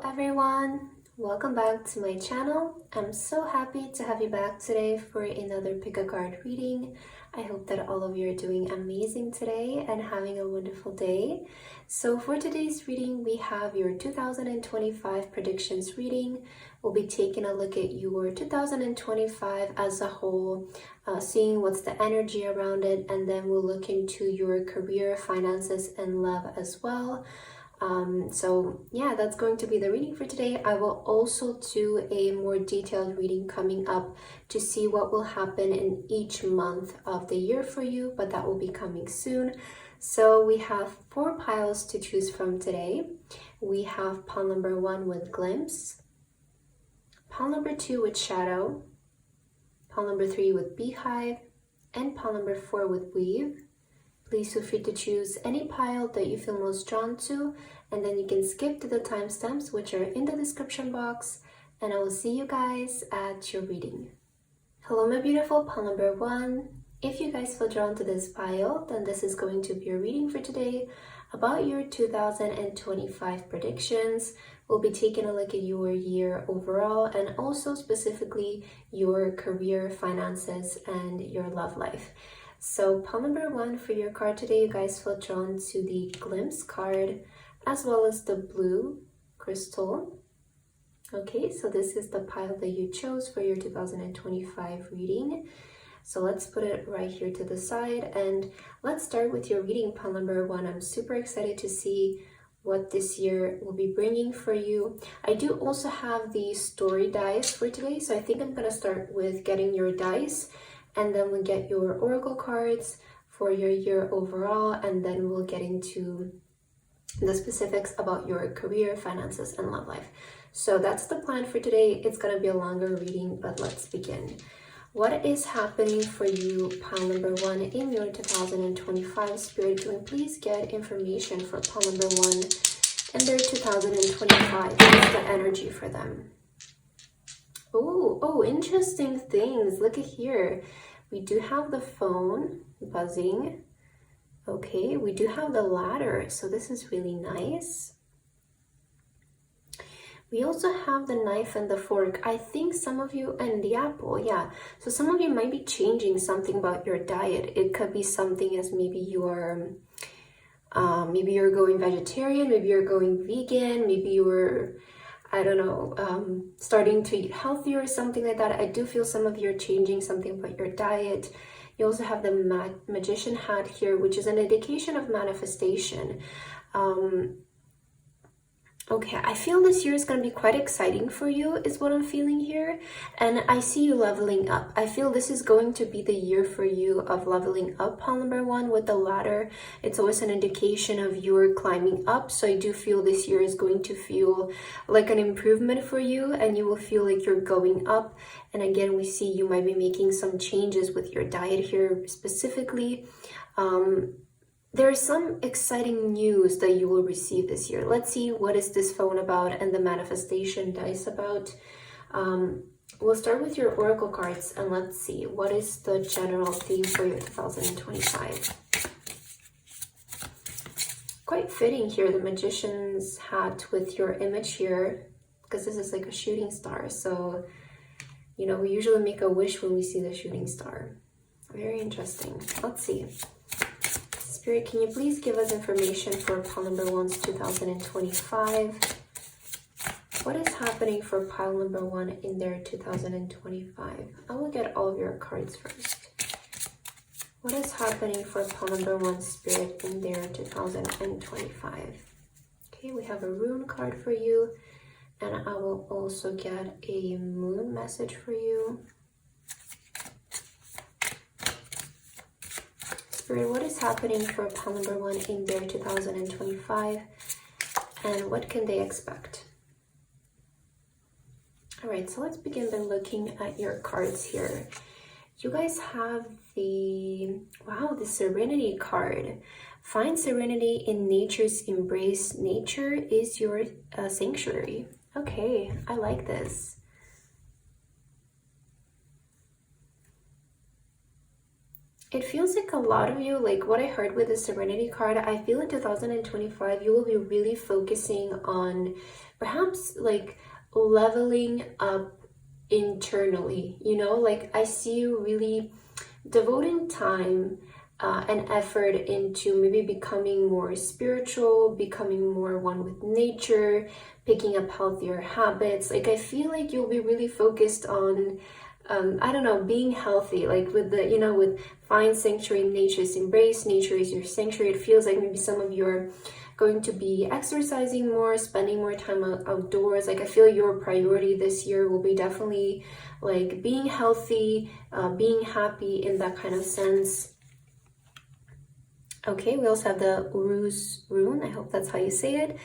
everyone, welcome back to my channel. I'm so happy to have you back today for another pick a card reading. I hope that all of you are doing amazing today and having a wonderful day. So for today's reading, we have your 2025 predictions reading. We'll be taking a look at your 2025 as a whole, seeing what's the energy around it, and then we'll look into your career, finances, and love as well. So yeah, that's going to be the reading for today. I will also do a more detailed reading coming up to see what will happen in each month of the year for you, but that will be coming soon. So we have 4 piles to choose from today. We have pile number 1 with glimpse, pile number 2 with shadow, pile number 3 with beehive, and pile number 4 with weave. Please feel free to choose any pile that you feel most drawn to, and then you can skip to the timestamps which are in the description box, and I will see you guys at your reading. Hello my beautiful pile number 1. If you guys feel drawn to this pile, then this is going to be your reading for today about your 2025 predictions. We'll be taking a look at your year overall and also specifically your career, finances, and your love life. So pile number 1 for your card today, you guys feel drawn to the glimpse card as well as the blue crystal. Okay, so this is the pile that you chose for your 2025 reading. So let's put it right here to the side and let's start with your reading, pile number 1. I'm super excited to see what this year will be bringing for you. I do also have the story dice for today, so I think I'm gonna start with getting your dice, and then we'll get your oracle cards for your year overall, and then we'll get into the specifics about your career, finances, and love life. So that's the plan for today. It's gonna be a longer reading, but let's begin. What is happening for you, pile number 1, in your 2025? Spirit, can we please get information for pile number 1 and their 2025? What's the energy for them? Oh, interesting things. Look at here. We do have the phone buzzing. Okay, we do have the ladder, so this is really nice. We also have the knife and the fork. I think some of you, and the apple, yeah. So some of you might be changing something about your diet. It could be something as maybe you're going vegetarian, maybe you're going vegan, maybe you're, I don't know, starting to eat healthier or something like that. I do feel some of you are changing something about your diet. You also have the magician hat here, which is an indication of manifestation. Okay, I feel this year is going to be quite exciting for you, is what I'm feeling here. And I see you leveling up. I feel this is going to be the year for you of leveling up, pile number 1, with the ladder. It's always an indication of you climbing up. So I do feel this year is going to feel like an improvement for you, and you will feel like you're going up. And again, we see you might be making some changes with your diet here specifically. There's some exciting news that you will receive this year. Let's see, what is this phone about and the manifestation dice about. We'll start with your oracle cards and let's see, what is the general theme for your 2025? Quite fitting here, the magician's hat with your image here, because this is like a shooting star. So, you know, we usually make a wish when we see the shooting star. Very interesting. Let's see. Spirit, can you please give us information for pile number 1's 2025? What is happening for pile number 1 in their 2025? I will get all of your cards first. What is happening for pile number 1, Spirit, in their 2025? Okay, we have a rune card for you, and I will also get a moon message for you. Spirit, what is happening for pile number 1 in their 2025, and what can they expect? All right, so let's begin by looking at your cards here. You guys have the Serenity card. Find serenity in nature's embrace. Nature is your sanctuary. Okay, I like this. It feels like a lot of you, like what I heard with the Serenity card, I feel in 2025 you will be really focusing on perhaps like leveling up internally, you know, like I see you really devoting time and effort into maybe becoming more spiritual, becoming more one with nature, picking up healthier habits. Like I feel like you'll be really focused on I don't know, being healthy, like with the, you know, with find sanctuary in nature's embrace, nature is your sanctuary. It feels like maybe some of you are going to be exercising more, spending more time outdoors. Like I feel your priority this year will be definitely like being healthy, being happy in that kind of sense. Okay, we also have the Uruz rune. I hope that's how you say it.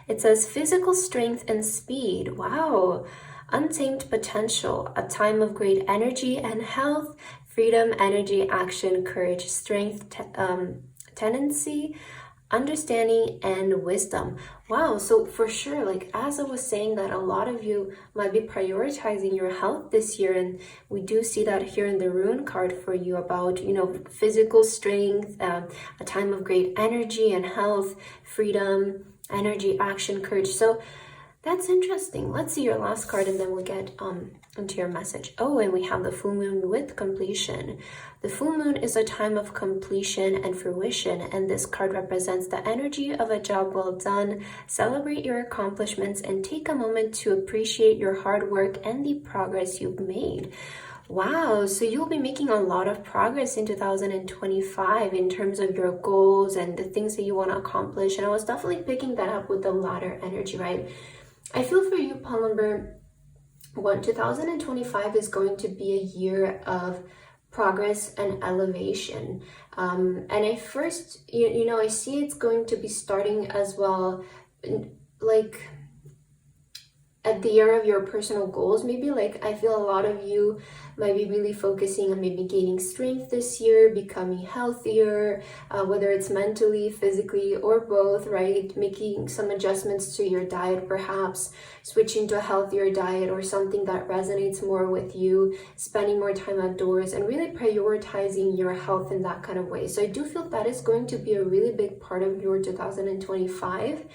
It says physical strength and speed. Wow. Untamed potential, a time of great energy and health, freedom, energy, action, courage, strength, tendency, understanding, and wisdom. Wow, so for sure, like as I was saying, that a lot of you might be prioritizing your health this year, and we do see that here in the rune card for you about, you know, physical strength, a time of great energy and health, freedom, energy, action, courage. So that's interesting. Let's see your last card and then we'll get into your message. Oh, and we have the full moon with completion. The full moon is a time of completion and fruition, and this card represents the energy of a job well done. Celebrate your accomplishments and take a moment to appreciate your hard work and the progress you've made. Wow, so you'll be making a lot of progress in 2025 in terms of your goals and the things that you want to accomplish. And I was definitely picking that up with the ladder energy, right? I feel for you, pile number 1, 2025 is going to be a year of progress and elevation. And I first, you know, I see it's going to be starting as well, like at the year of your personal goals. Maybe like I feel a lot of you might be really focusing on maybe gaining strength this year, becoming healthier, whether it's mentally, physically, or both, right? Making some adjustments to your diet, perhaps switching to a healthier diet or something that resonates more with you, spending more time outdoors, and really prioritizing your health in that kind of way. So I do feel that is going to be a really big part of your 2025.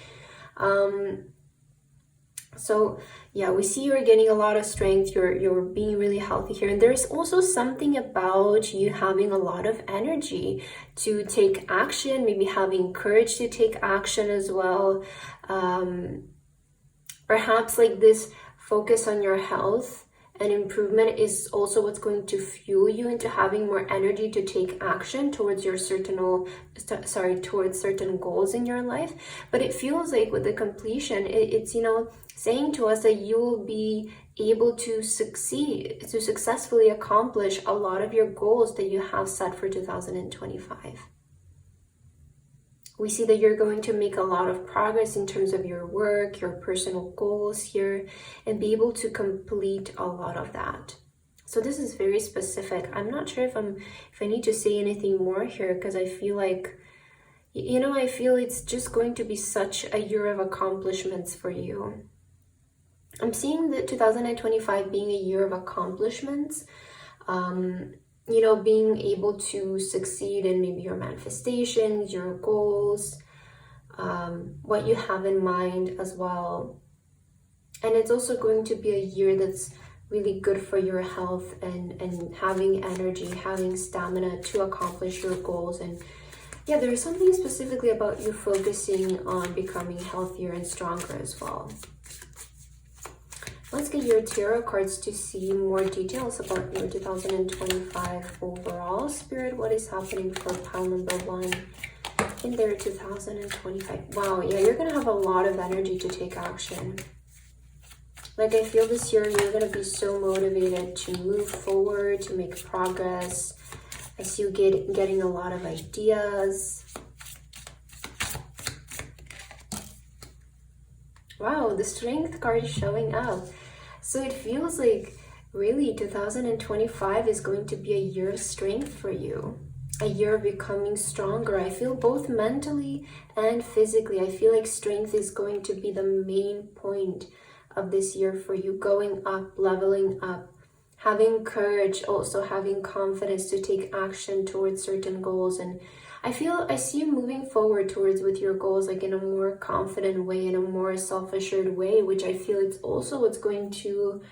So yeah, we see you're getting a lot of strength, you're being really healthy here, and there's also something about you having a lot of energy to take action, maybe having courage to take action as well. Perhaps like this focus on your health and improvement is also what's going to fuel you into having more energy to take action towards your towards certain goals in your life. But it feels like with the completion, it's, you know, saying to us that you will be able to successfully accomplish a lot of your goals that you have set for 2025. We see that you're going to make a lot of progress in terms of your work, your personal goals here, and be able to complete a lot of that. So this is very specific. I'm not sure if I need to say anything more here, because I feel like, you know, I feel it's just going to be such a year of accomplishments for you. I'm seeing that 2025 being a year of accomplishments, you know, being able to succeed in maybe your manifestations, your goals, what you have in mind as well. And it's also going to be a year that's really good for your health and having energy, having stamina to accomplish your goals. And yeah, there's something specifically about you focusing on becoming healthier and stronger as well. Let's get your tarot cards to see more details about your 2025 overall. Spirit, what is happening for pile number 1 in their 2025? Wow, yeah, you're going to have a lot of energy to take action. Like I feel this year, you're going to be so motivated to move forward, to make progress. I see you getting a lot of ideas. Wow, the Strength card is showing up. So it feels like really 2025 is going to be a year of strength for you, a year of becoming stronger. I feel both mentally and physically. I feel like strength is going to be the main point of this year for you, going up, leveling up, having courage, also having confidence to take action towards certain goals. And I see you moving forward towards with your goals, like in a more confident way, in a more self-assured way, which I feel it's also what's going to,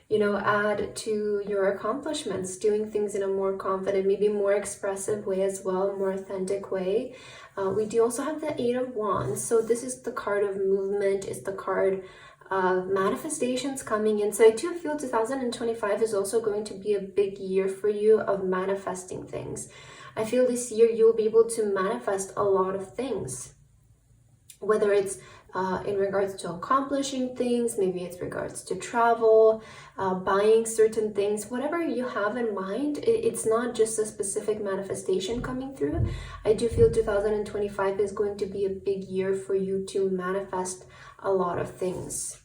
you know, add to your accomplishments, doing things in a more confident, maybe more expressive way as well, more authentic way. We do also have the Eight of Wands. So this is the card of movement, it's the card of manifestations coming in. So I do feel 2025 is also going to be a big year for you of manifesting things. I feel this year you'll be able to manifest a lot of things, whether it's in regards to accomplishing things, maybe it's regards to travel, buying certain things, whatever you have in mind. It's not just a specific manifestation coming through. I do feel 2025 is going to be a big year for you to manifest a lot of things.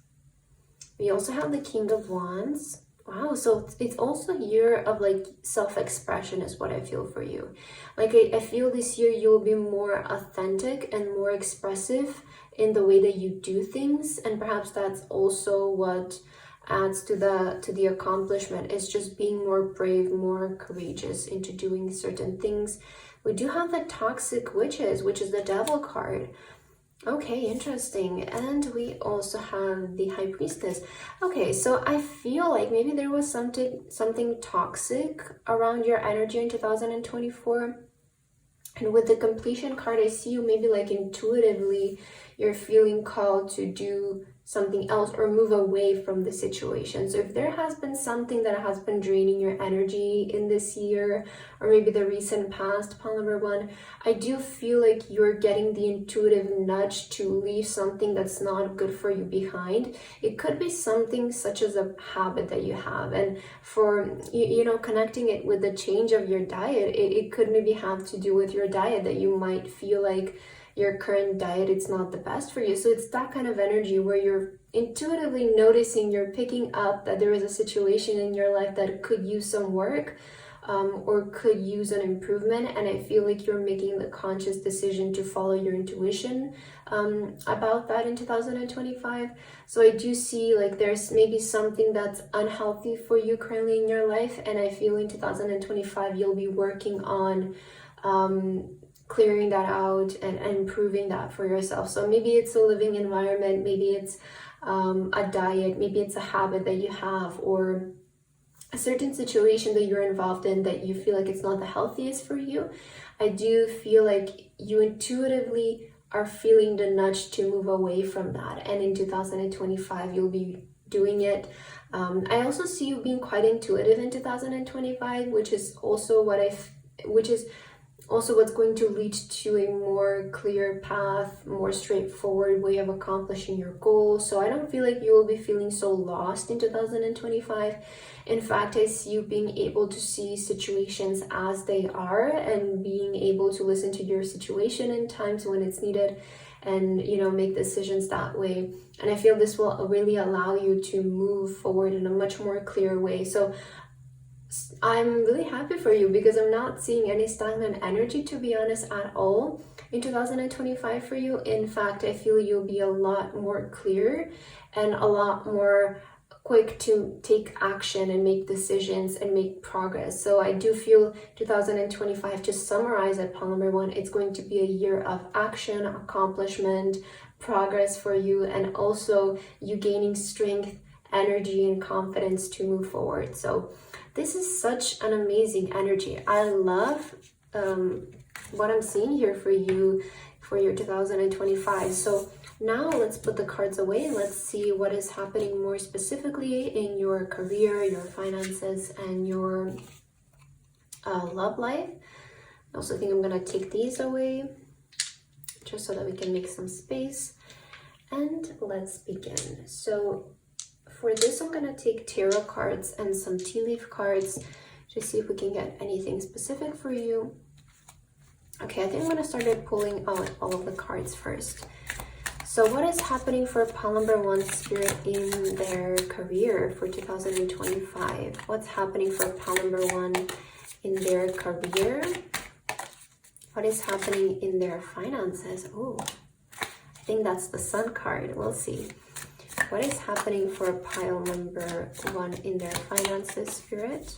We also have the King of Wands. Wow, so it's also a year of like self-expression is what I feel for you. Like I feel this year you will be more authentic and more expressive in the way that you do things, and perhaps that's also what adds to the accomplishment, is just being more brave, more courageous into doing certain things. We do have the Toxic Witches, which is the Devil card. Okay, interesting. And we also have the High Priestess. Okay, so I feel like maybe there was something toxic around your energy in 2024. And with the Completion card, I see you maybe like intuitively you're feeling called to do something else or move away from the situation. So if there has been something that has been draining your energy in this year, or maybe the recent past, pile number one, I do feel like you're getting the intuitive nudge to leave something that's not good for you behind. It could be something such as a habit that you have, and for you know, connecting it with the change of your diet, it could maybe have to do with your diet, that you might feel like your current diet, it's not the best for you. So it's that kind of energy where you're intuitively noticing, you're picking up that there is a situation in your life that could use some work, or could use an improvement. And I feel like you're making the conscious decision to follow your intuition about that in 2025. So I do see like there's maybe something that's unhealthy for you currently in your life, and I feel in 2025 you'll be working on clearing that out and improving that for yourself. So maybe it's a living environment, maybe it's a diet, maybe it's a habit that you have, or a certain situation that you're involved in that you feel like it's not the healthiest for you. I do feel like you intuitively are feeling the nudge to move away from that, and in 2025 you'll be doing it. I also see you being quite intuitive in 2025, which is also what's going to lead to a more clear path, more straightforward way of accomplishing your goals. So I don't feel like you will be feeling so lost in 2025. In fact, I see you being able to see situations as they are and being able to listen to your situation in times when it's needed, and you know, make decisions that way. And I feel this will really allow you to move forward in a much more clear way. So I'm really happy for you, because I'm not seeing any stagnant energy, to be honest, at all in 2025 for you. In fact, I feel you'll be a lot more clear and a lot more quick to take action and make decisions and make progress. So I do feel 2025, to summarize at pile number one, it's going to be a year of action, accomplishment, progress for you, and also you gaining strength, energy, and confidence to move forward. So this is such an amazing energy. I love what I'm seeing here for you for your 2025. So now let's put the cards away and let's see what is happening more specifically in your career, your finances, and your love life. I also think I'm gonna take these away just so that we can make some space. And let's begin. So for this, I'm gonna take tarot cards and some tea leaf cards to see if we can get anything specific for you. Okay, I think I'm gonna start pulling out all of the cards first. So what is happening for pile number one, Spirit, in their career for 2025? What's happening for pile number one in their career? What is happening in their finances? Oh, I think that's the Sun card. We'll see. What is happening for pile number 1 in their finances, Spirit,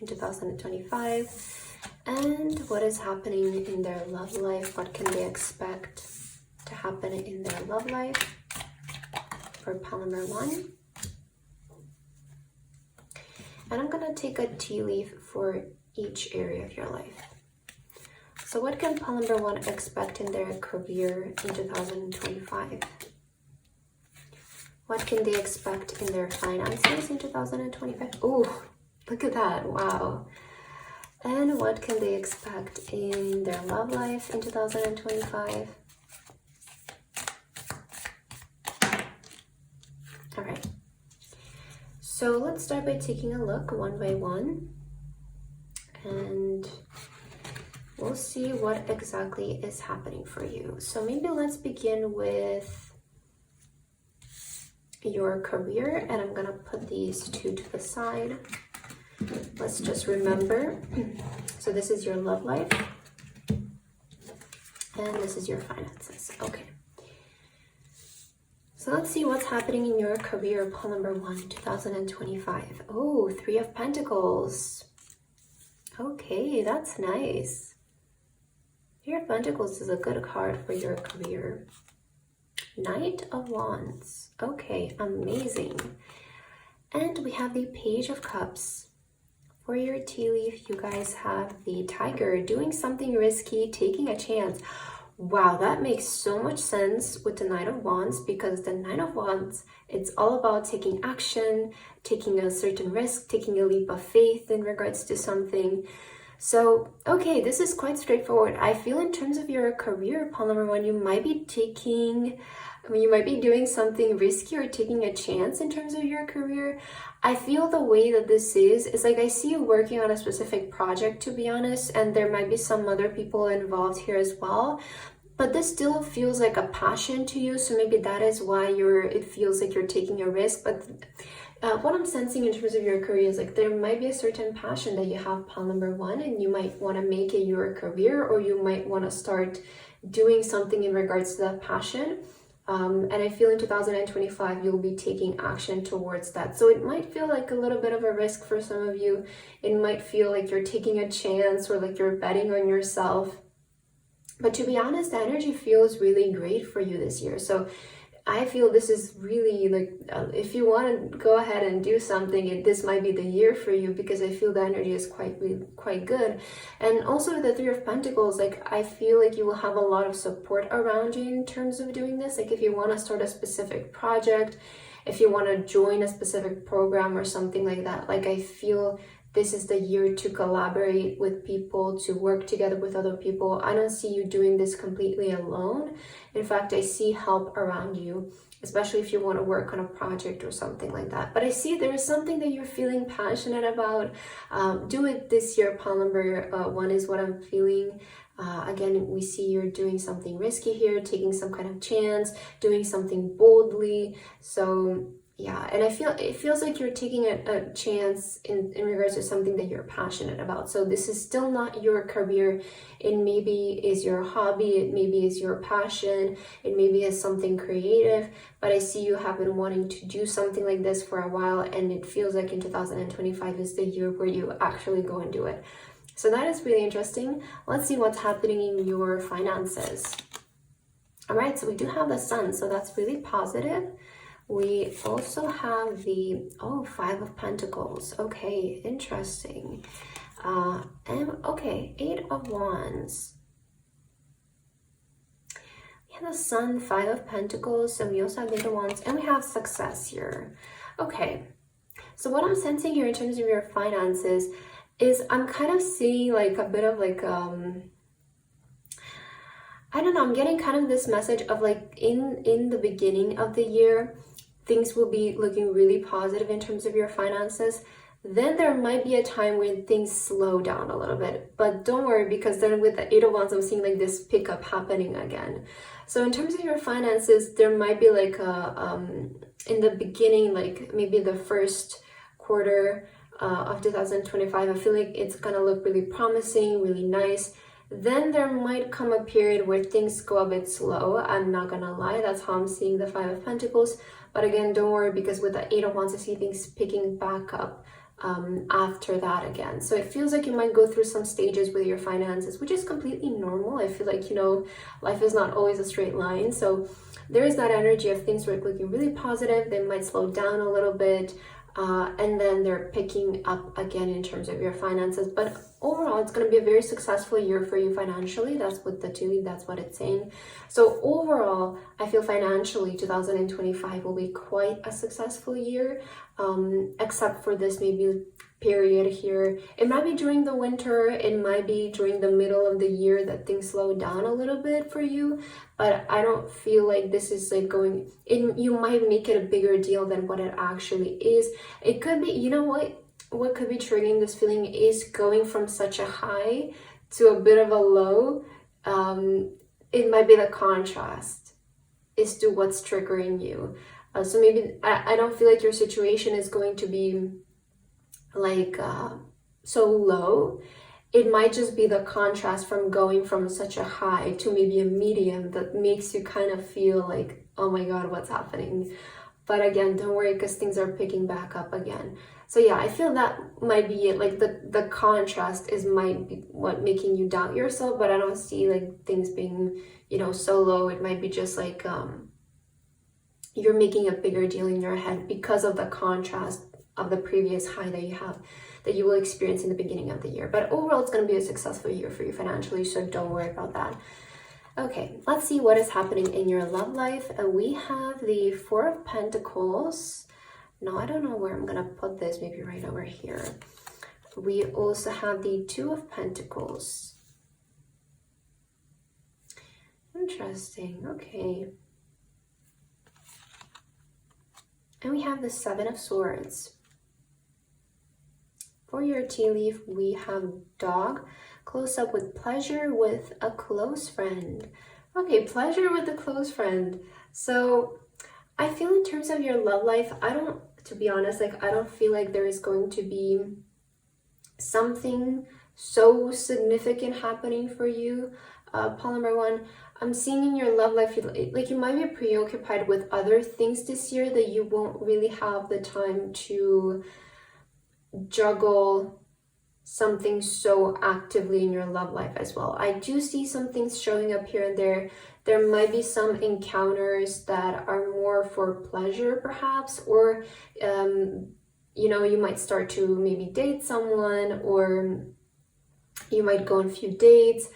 in 2025? And what is happening in their love life? What can they expect to happen in their love life for pile number 1? And I'm gonna take a tea leaf for each area of your life. So what can pile number 1 expect in their career in 2025? What can they expect in their finances in 2025? Oh, look at that, wow. And what can they expect in their love life in 2025? All right. So let's start by taking a look one by one, and we'll see what exactly is happening for you. So maybe let's begin with your career, and I'm gonna put these two to the side. Let's just remember, so this is your love life, and this is your finances. Okay. So let's see what's happening in your career, pile number 1, 2025. Oh, 3 of Pentacles. Okay, that's nice. 3 of Pentacles is a good card for your career. Knight of Wands. Okay, amazing. And we have the Page of Cups. For your tea leaf, you guys have the Tiger, doing something risky, taking a chance. Wow, that makes so much sense with the Knight of Wands, because the Knight of Wands, it's all about taking action, taking a certain risk, taking a leap of faith in regards to something. So, okay, this is quite straightforward. I feel in terms of your career, pile number 1, you might be doing something risky or taking a chance in terms of your career. I feel the way that this is like I see you working on a specific project, to be honest, and there might be some other people involved here as well. But this still feels like a passion to you, so maybe that is why it feels like you're taking a risk. But what I'm sensing in terms of your career is like there might be a certain passion that you have, pile number 1, and you might want to make it your career, or you might want to start doing something in regards to that passion. And I feel in 2025, you'll be taking action towards that. So it might feel like a little bit of a risk for some of you. It might feel like you're taking a chance or like you're betting on yourself. But to be honest, the energy feels really great for you this year. So I feel this is really like, if you want to go ahead and do something, this might be the year for you, because I feel the energy is quite good. And also the 3 of Pentacles, like I feel like you will have a lot of support around you in terms of doing this. Like if you want to start a specific project, if you want to join a specific program or something like that, like I feel this is the year to collaborate with people, to work together with other people. I don't see you doing this completely alone. In fact, I see help around you, especially if you want to work on a project or something like that. But I see there is something that you're feeling passionate about. Do it this year, pile number 1 is what I'm feeling. Again, we see you're doing something risky here, taking some kind of chance, doing something boldly. So yeah, and I feel it feels like you're taking a chance in regards to something that you're passionate about. So this is still not your career. It maybe is your hobby, it maybe is your passion, it maybe is something creative, but I see you have been wanting to do something like this for a while, and it feels like in 2025 is the year where you actually go and do it. So that is really interesting. Let's see what's happening in your finances. All right, so we do have the Sun, so that's really positive. We also have the 5 of Pentacles. Okay, interesting. And okay, 8 of Wands. We have the Sun, 5 of Pentacles, and we also have 8 of Wands, and we have success here. Okay, so what I'm sensing here in terms of your finances is I'm kind of seeing like a bit of like I don't know, I'm getting kind of this message of like in the beginning of the year, things will be looking really positive in terms of your finances. Then there might be a time when things slow down a little bit, but don't worry, because then with the 8 of Wands, I'm seeing like this pickup happening again. So in terms of your finances, there might be like a, in the beginning, like maybe the first quarter of 2025, I feel like it's gonna look really promising, really nice. Then there might come a period where things go a bit slow. I'm not gonna lie, that's how I'm seeing the Five of Pentacles. But again, don't worry, because with the Eight of Wands, I see things picking back up after that again. So it feels like you might go through some stages with your finances, which is completely normal. I feel like, you know, life is not always a straight line. So there is that energy of things were looking really positive. They might slow down a little bit. And then they're picking up again in terms of your finances. But overall, it's going to be a very successful year for you financially. That's what the two, that's what it's saying. So overall, I feel financially 2025 will be quite a successful year, except for this maybe period here. It might be during the winter, it might be during the middle of the year that things slow down a little bit for you, but I don't feel like this is like going in. You might make it a bigger deal than what it actually is. It could be, you know what could be triggering this feeling is going from such a high to a bit of a low. It might be the contrast is to what's triggering you. So maybe I don't feel like your situation is going to be like so low. It might just be the contrast from going from such a high to maybe a medium that makes you kind of feel like, oh my god, what's happening? But again, don't worry, because things are picking back up again. So yeah, I feel that might be it. Like the contrast might be what making you doubt yourself, but I don't see like things being, you know, so low. It might be just like you're making a bigger deal in your head because of the contrast of the previous high that you will experience in the beginning of the year. But overall, it's going to be a successful year for you financially, so don't worry about that. Okay, let's see what is happening in your love life. We have the Four of Pentacles. No, I don't know where I'm going to put this, maybe right over here. We also have the Two of Pentacles. Interesting, okay. And we have the Seven of Swords. For your tea leaf, we have dog, close up with pleasure with a close friend. Okay, pleasure with a close friend. So I feel in terms of your love life, to be honest, like I don't feel like there is going to be something so significant happening for you. Paul number one, I'm seeing in your love life, like you might be preoccupied with other things this year that you won't really have the time to juggle something so actively in your love life as well. I do see some things showing up here and there. There might be some encounters that are more for pleasure perhaps, or you know, you might start to maybe date someone, or you might go on a few dates.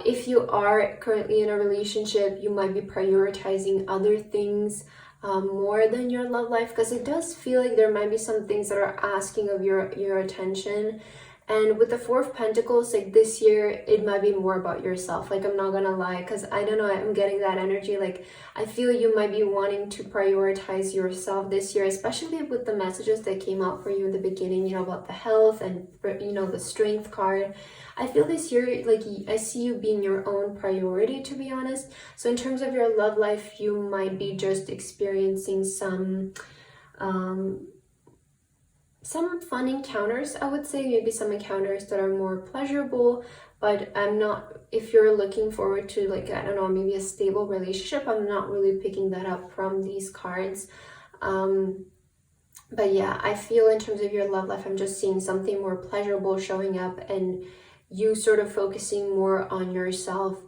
If you are currently in a relationship, you might be prioritizing other things more than your love life, because it does feel like there might be some things that are asking of your attention. And with the Four of Pentacles, like this year, it might be more about yourself. Like, I'm not gonna lie, because I don't know, I'm getting that energy. Like, I feel you might be wanting to prioritize yourself this year, especially with the messages that came out for you in the beginning, you know, about the health and, you know, the strength card. I feel this year, like, I see you being your own priority, to be honest. So in terms of your love life, you might be just experiencing some fun encounters, I would say. Maybe some encounters that are more pleasurable, but I'm not, if you're looking forward to, like, I don't know, maybe a stable relationship, I'm not really picking that up from these cards. But yeah, I feel in terms of your love life, I'm just seeing something more pleasurable showing up, and you sort of focusing more on yourself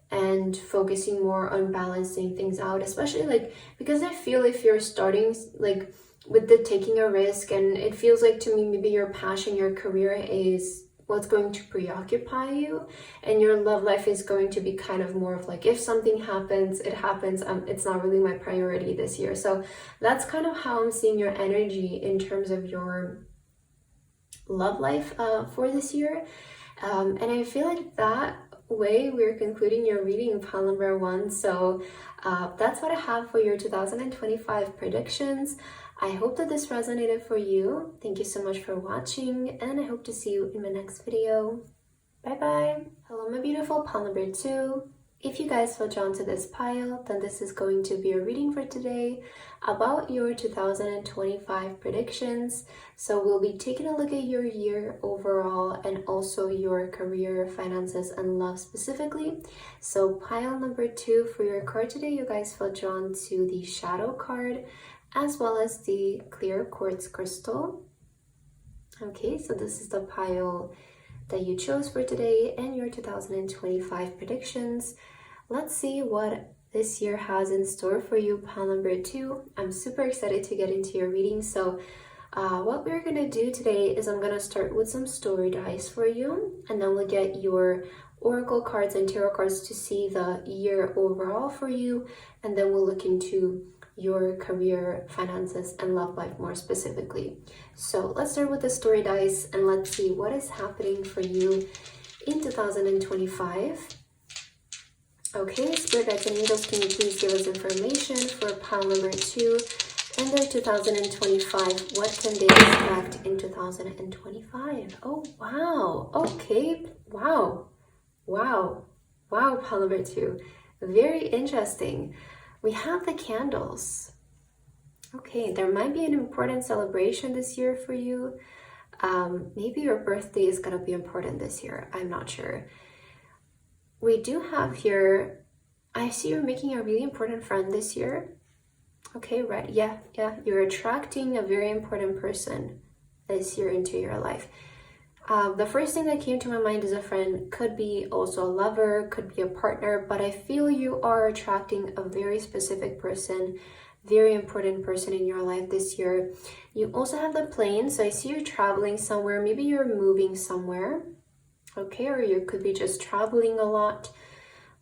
and focusing more on balancing things out, especially like, because I feel if you're starting like with the taking a risk, and it feels like to me maybe your passion, your career is what's going to preoccupy you, and your love life is going to be kind of more of like, if something happens, it happens. It's not really my priority this year. So that's kind of how I'm seeing your energy in terms of your love life for this year. And I feel like that way we're concluding your reading, pile number one. So that's what I have for your 2025 predictions. I hope that this resonated for you. Thank you so much for watching, and I hope to see you in my next video. Bye bye. Hello, my beautiful pile number two. If you guys feel drawn to this pile, then this is going to be a reading for today about your 2025 predictions. So we'll be taking a look at your year overall and also your career, finances, and love specifically. So pile number 2 for your card today, you guys feel drawn to the shadow card as well as the clear quartz crystal. Okay, so this is the pile that you chose for today and your 2025 predictions. Let's see what this year has in store for you, pile number 2. I'm super excited to get into your reading. So what we're going to do today is I'm going to start with some story dice for you, and then we'll get your oracle cards and tarot cards to see the year overall for you, and then we'll look into your career, finances, and love life more specifically. So let's start with the story dice and let's see what is happening for you in 2025. Okay, Spirit Guides and Angels, can you please give us information for pile number 2 and their 2025? What can they expect in 2025? Oh, wow. Okay. Wow. Wow. Wow, pile number 2. Very interesting. We have the candles. Okay, there might be an important celebration this year for you. Maybe your birthday is going to be important this year. I'm not sure. We do have here, I see you're making a really important friend this year. Okay, right. Yeah. You're attracting a very important person this year into your life. The first thing that came to my mind is a friend, could be also a lover, could be a partner, but I feel you are attracting a very specific person, very important person in your life this year. You also have the plane, so I see you're traveling somewhere, maybe you're moving somewhere, okay, or you could be just traveling a lot,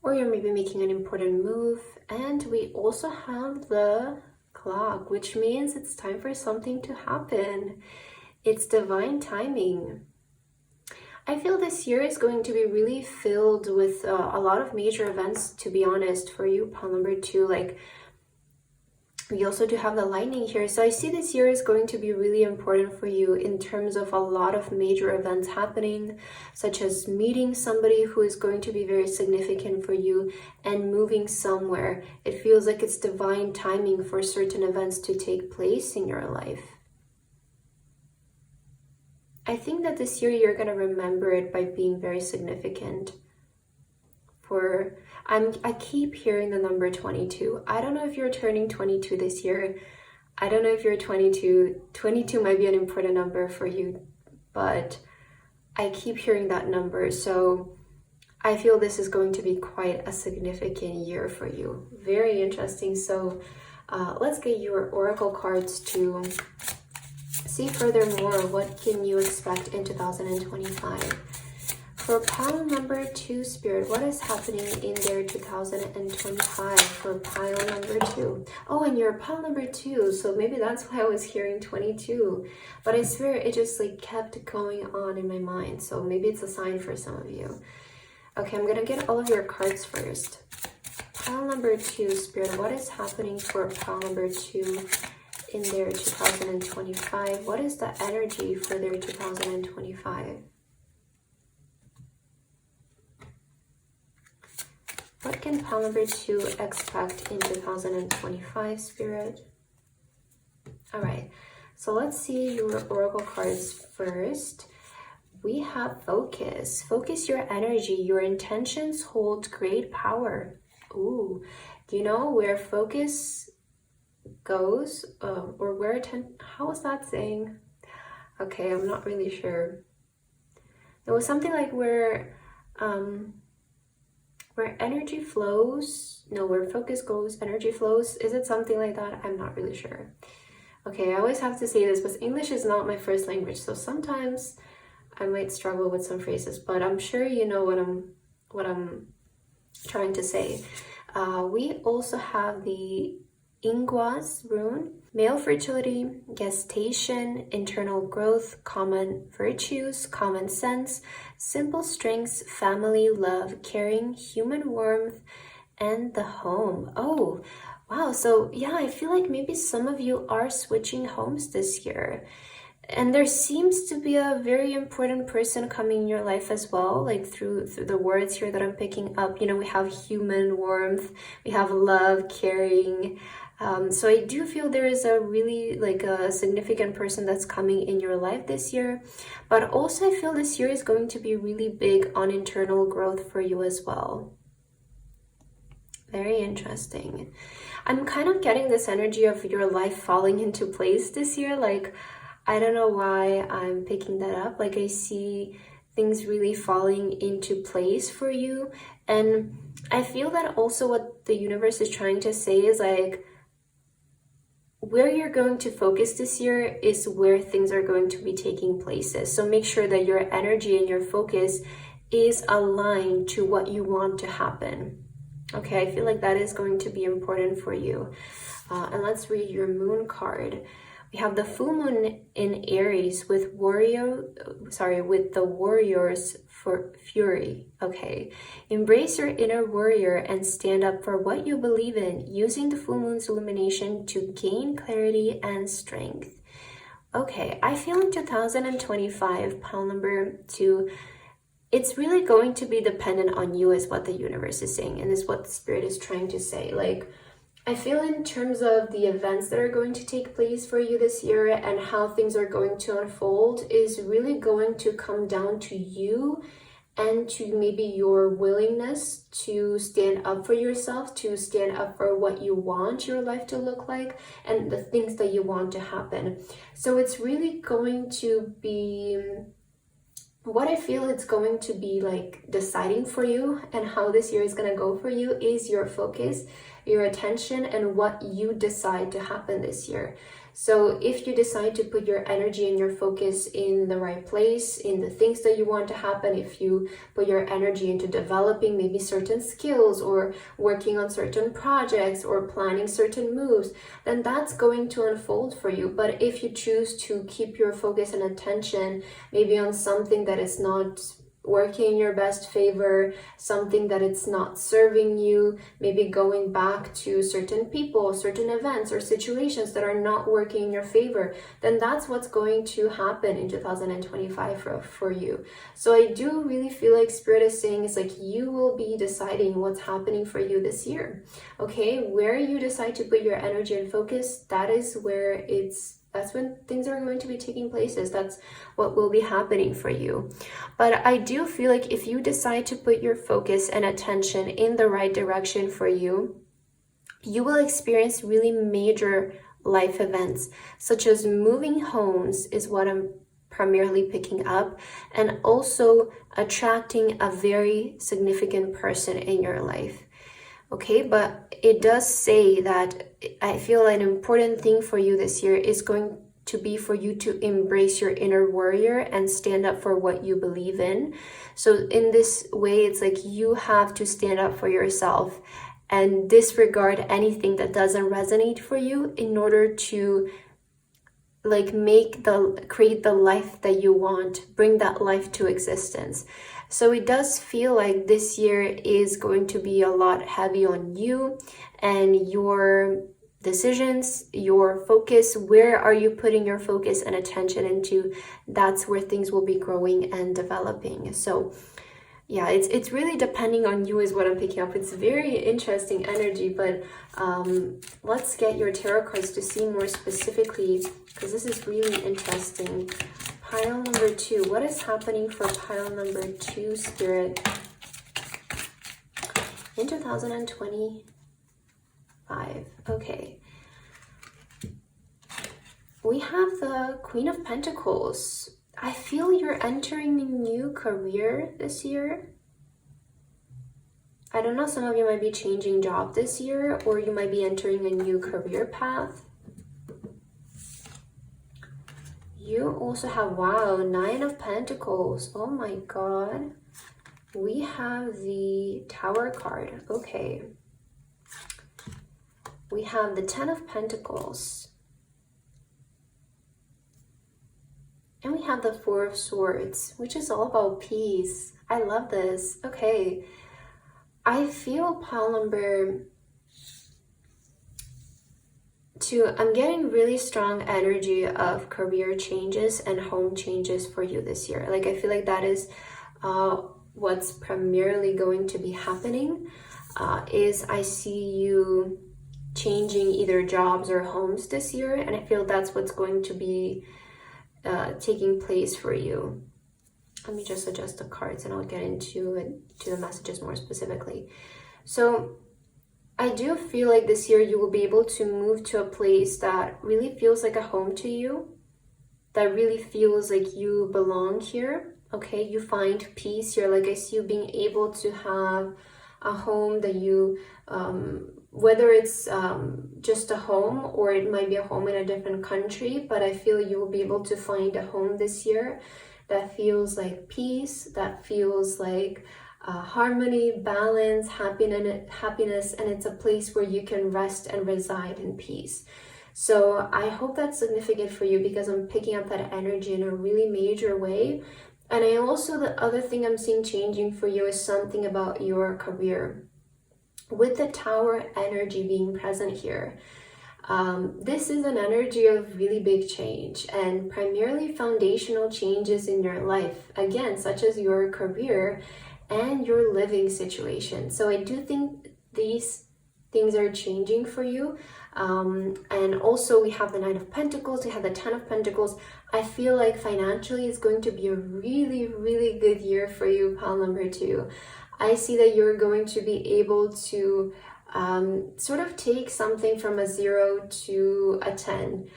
or you're maybe making an important move. And we also have the clock, which means it's time for something to happen. It's divine timing. I feel this year is going to be really filled with a lot of major events, to be honest, for you, pile number 2. Like, we also do have the lightning here. So I see this year is going to be really important for you in terms of a lot of major events happening, such as meeting somebody who is going to be very significant for you and moving somewhere. It feels like it's divine timing for certain events to take place in your life. I think that this year you're going to remember it by being very significant. I keep hearing the number 22. I don't know if you're turning 22 this year. I don't know if you're 22. 22 might be an important number for you, but I keep hearing that number. So I feel this is going to be quite a significant year for you. Very interesting. So let's get your oracle cards to see furthermore what can you expect in 2025. For pile number 2, Spirit, what is happening in their 2025 for pile number 2? Oh, and you're pile number 2, so maybe that's why I was hearing 22. But I swear it just like kept going on in my mind, so maybe it's a sign for some of you. Okay, I'm gonna get all of your cards first. Pile number 2, Spirit, what is happening for pile number 2 in their 2025? What is the energy for their 2025? What can pile number 2 expect in 2025, Spirit? All right, so let's see your oracle cards first. We have focus. Focus your energy. Your intentions hold great power. Ooh, do you know where focus goes, or where how was that saying? Okay, I'm not really sure. It was something like where energy flows, no, where focus goes, energy flows. Is it something like that? I'm not really sure. Okay, I always have to say this, but English is not my first language, so sometimes I might struggle with some phrases, but I'm sure you know what I'm trying to say. We also have the Ingwas rune, male fertility, gestation, internal growth, common virtues, common sense, simple strengths, family, love, caring, human warmth, and the home. Oh, wow. So yeah, I feel like maybe some of you are switching homes this year. And there seems to be a very important person coming in your life as well, like through the words here that I'm picking up. You know, we have human warmth, we have love, caring. So I do feel there is a really like a significant person that's coming in your life this year. But also I feel this year is going to be really big on internal growth for you as well. Very interesting. I'm kind of getting this energy of your life falling into place this year. Like, I don't know why I'm picking that up. Like, I see things really falling into place for you. And I feel that also what the universe is trying to say is like, where you're going to focus this year is where things are going to be taking places. So make sure that your energy and your focus is aligned to what you want to happen. Okay, I feel like that is going to be important for you. And let's read your moon card. We have the full moon in Aries with the warriors for fury. Okay, embrace your inner warrior and stand up for what you believe in, using the full moon's illumination to gain clarity and strength. Okay, I feel in 2025, pile number 2, it's really going to be dependent on you is what the universe is saying, and is what the spirit is trying to say. Like, I feel in terms of the events that are going to take place for you this year and how things are going to unfold is really going to come down to you and to maybe your willingness to stand up for yourself, to stand up for what you want your life to look like and the things that you want to happen. So it's really going to be what I feel it's going to be like deciding for you and how this year is going to go for you is your focus, your attention, and what you decide to happen this year. So if you decide to put your energy and your focus in the right place, in the things that you want to happen, if you put your energy into developing maybe certain skills or working on certain projects or planning certain moves, then that's going to unfold for you. But if you choose to keep your focus and attention maybe on something that is not working in your best favor, something that it's not serving you, maybe going back to certain people, certain events or situations that are not working in your favor, then that's what's going to happen in 2025 for you. So I do really feel like spirit is saying it's like you will be deciding what's happening for you this year. Okay, where you decide to put your energy and focus, that is where that's when things are going to be taking places. That's what will be happening for you. But I do feel like if you decide to put your focus and attention in the right direction for you, you will experience really major life events, such as moving homes is what I'm primarily picking up, and also attracting a very significant person in your life. Okay, but it does say that I feel an important thing for you this year is going to be for you to embrace your inner warrior and stand up for what you believe in. So in this way, it's like you have to stand up for yourself and disregard anything that doesn't resonate for you in order to like create the life that you want, bring that life to existence. So it does feel like this year is going to be a lot heavy on you and your decisions, your focus. Where are you putting your focus and attention into? That's where things will be growing and developing. So yeah, it's really depending on you is what I'm picking up. It's very interesting energy, but let's get your tarot cards to see more specifically, because this is really interesting. Pile number 2. What is happening for pile number 2, Spirit, in 2025? Okay. We have the Queen of Pentacles. I feel you're entering a new career this year. I don't know, some of you might be changing job this year, or you might be entering a new career path. You also have, wow, 9 of Pentacles. Oh my God. We have the Tower card. Okay. We have the 10 of Pentacles. And we have the 4 of Swords, which is all about peace. I love this. Okay. I feel pile number I'm getting really strong energy of career changes and home changes for you this year. Like, I feel like that is what's primarily going to be happening. Is I see you changing either jobs or homes this year, and I feel that's what's going to be taking place for you. Let me just adjust the cards and I'll get into the messages more specifically. So I do feel like this year you will be able to move to a place that really feels like a home to you, that really feels like you belong here. Okay, you find peace here. Like, I see you being able to have a home that you, whether it's just a home or it might be a home in a different country, but I feel you will be able to find a home this year that feels like peace, that feels like harmony, balance, happiness, and it's a place where you can rest and reside in peace. So I hope that's significant for you, because I'm picking up that energy in a really major way. And I also, the other thing I'm seeing changing for you is something about your career. With the Tower energy being present here, this is an energy of really big change and primarily foundational changes in your life, again, such as your career and your living situation. So I do think these things are changing for you. And also we have the Knight of Pentacles, we have the Ten of Pentacles. I feel like financially it's going to be a really, really good year for you, pile number 2. I see that you're going to be able to sort of take something from a 0 to a 10.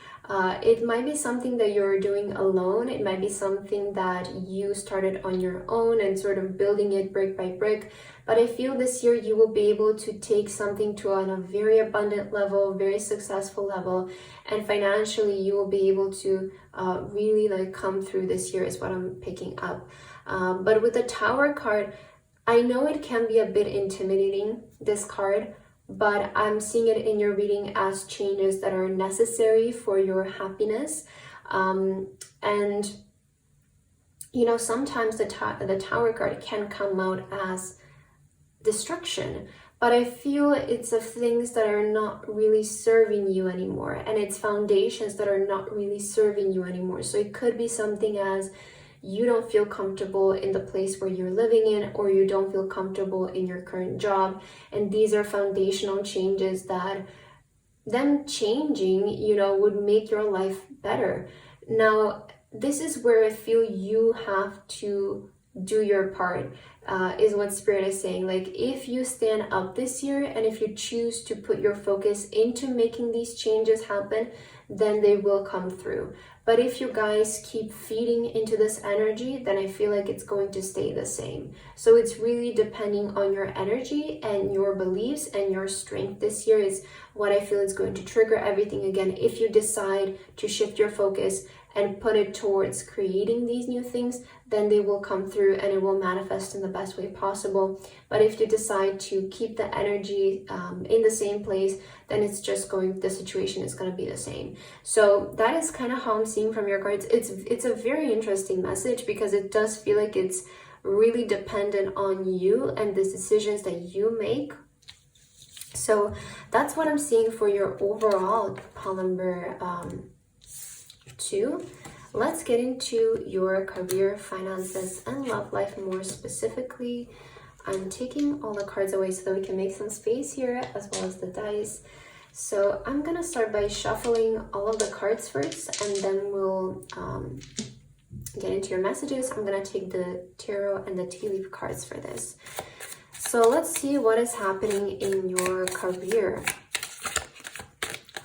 It might be something that you're doing alone. It might be something that you started on your own and sort of building it brick by brick. But I feel this year you will be able to take something to on a very abundant level, very successful level. And financially, you will be able to really like come through this year is what I'm picking up. But with the Tower card, I know it can be a bit intimidating, this card, but I'm seeing it in your reading as changes that are necessary for your happiness. And, you know, sometimes the Tower card can come out as destruction, but I feel it's of things that are not really serving you anymore, and it's foundations that are not really serving you anymore. So it could be something as you don't feel comfortable in the place where you're living in, or you don't feel comfortable in your current job. And these are foundational changes that them changing, you know, would make your life better. Now, this is where I feel you have to do your part, is what Spirit is saying. Like, if you stand up this year and if you choose to put your focus into making these changes happen, then they will come through. But if you guys keep feeding into this energy, then I feel like it's going to stay the same. So it's really depending on your energy and your beliefs and your strength this year is what I feel is going to trigger everything again. If you decide to shift your focus and put it towards creating these new things, then they will come through and it will manifest in the best way possible. But if you decide to keep the energy in the same place, then it's just the situation is going to be the same. So that is kind of how I'm seeing from your cards. It's a very interesting message, because it does feel like it's really dependent on you and the decisions that you make. So that's what I'm seeing for your overall pile number 2. Let's get into your career, finances, and love life more specifically. I'm taking all the cards away so that we can make some space here, as well as the dice. So I'm gonna start by shuffling all of the cards first, and then we'll get into your messages. I'm gonna take the tarot and the tea leaf cards for this. So let's see what is happening in your career.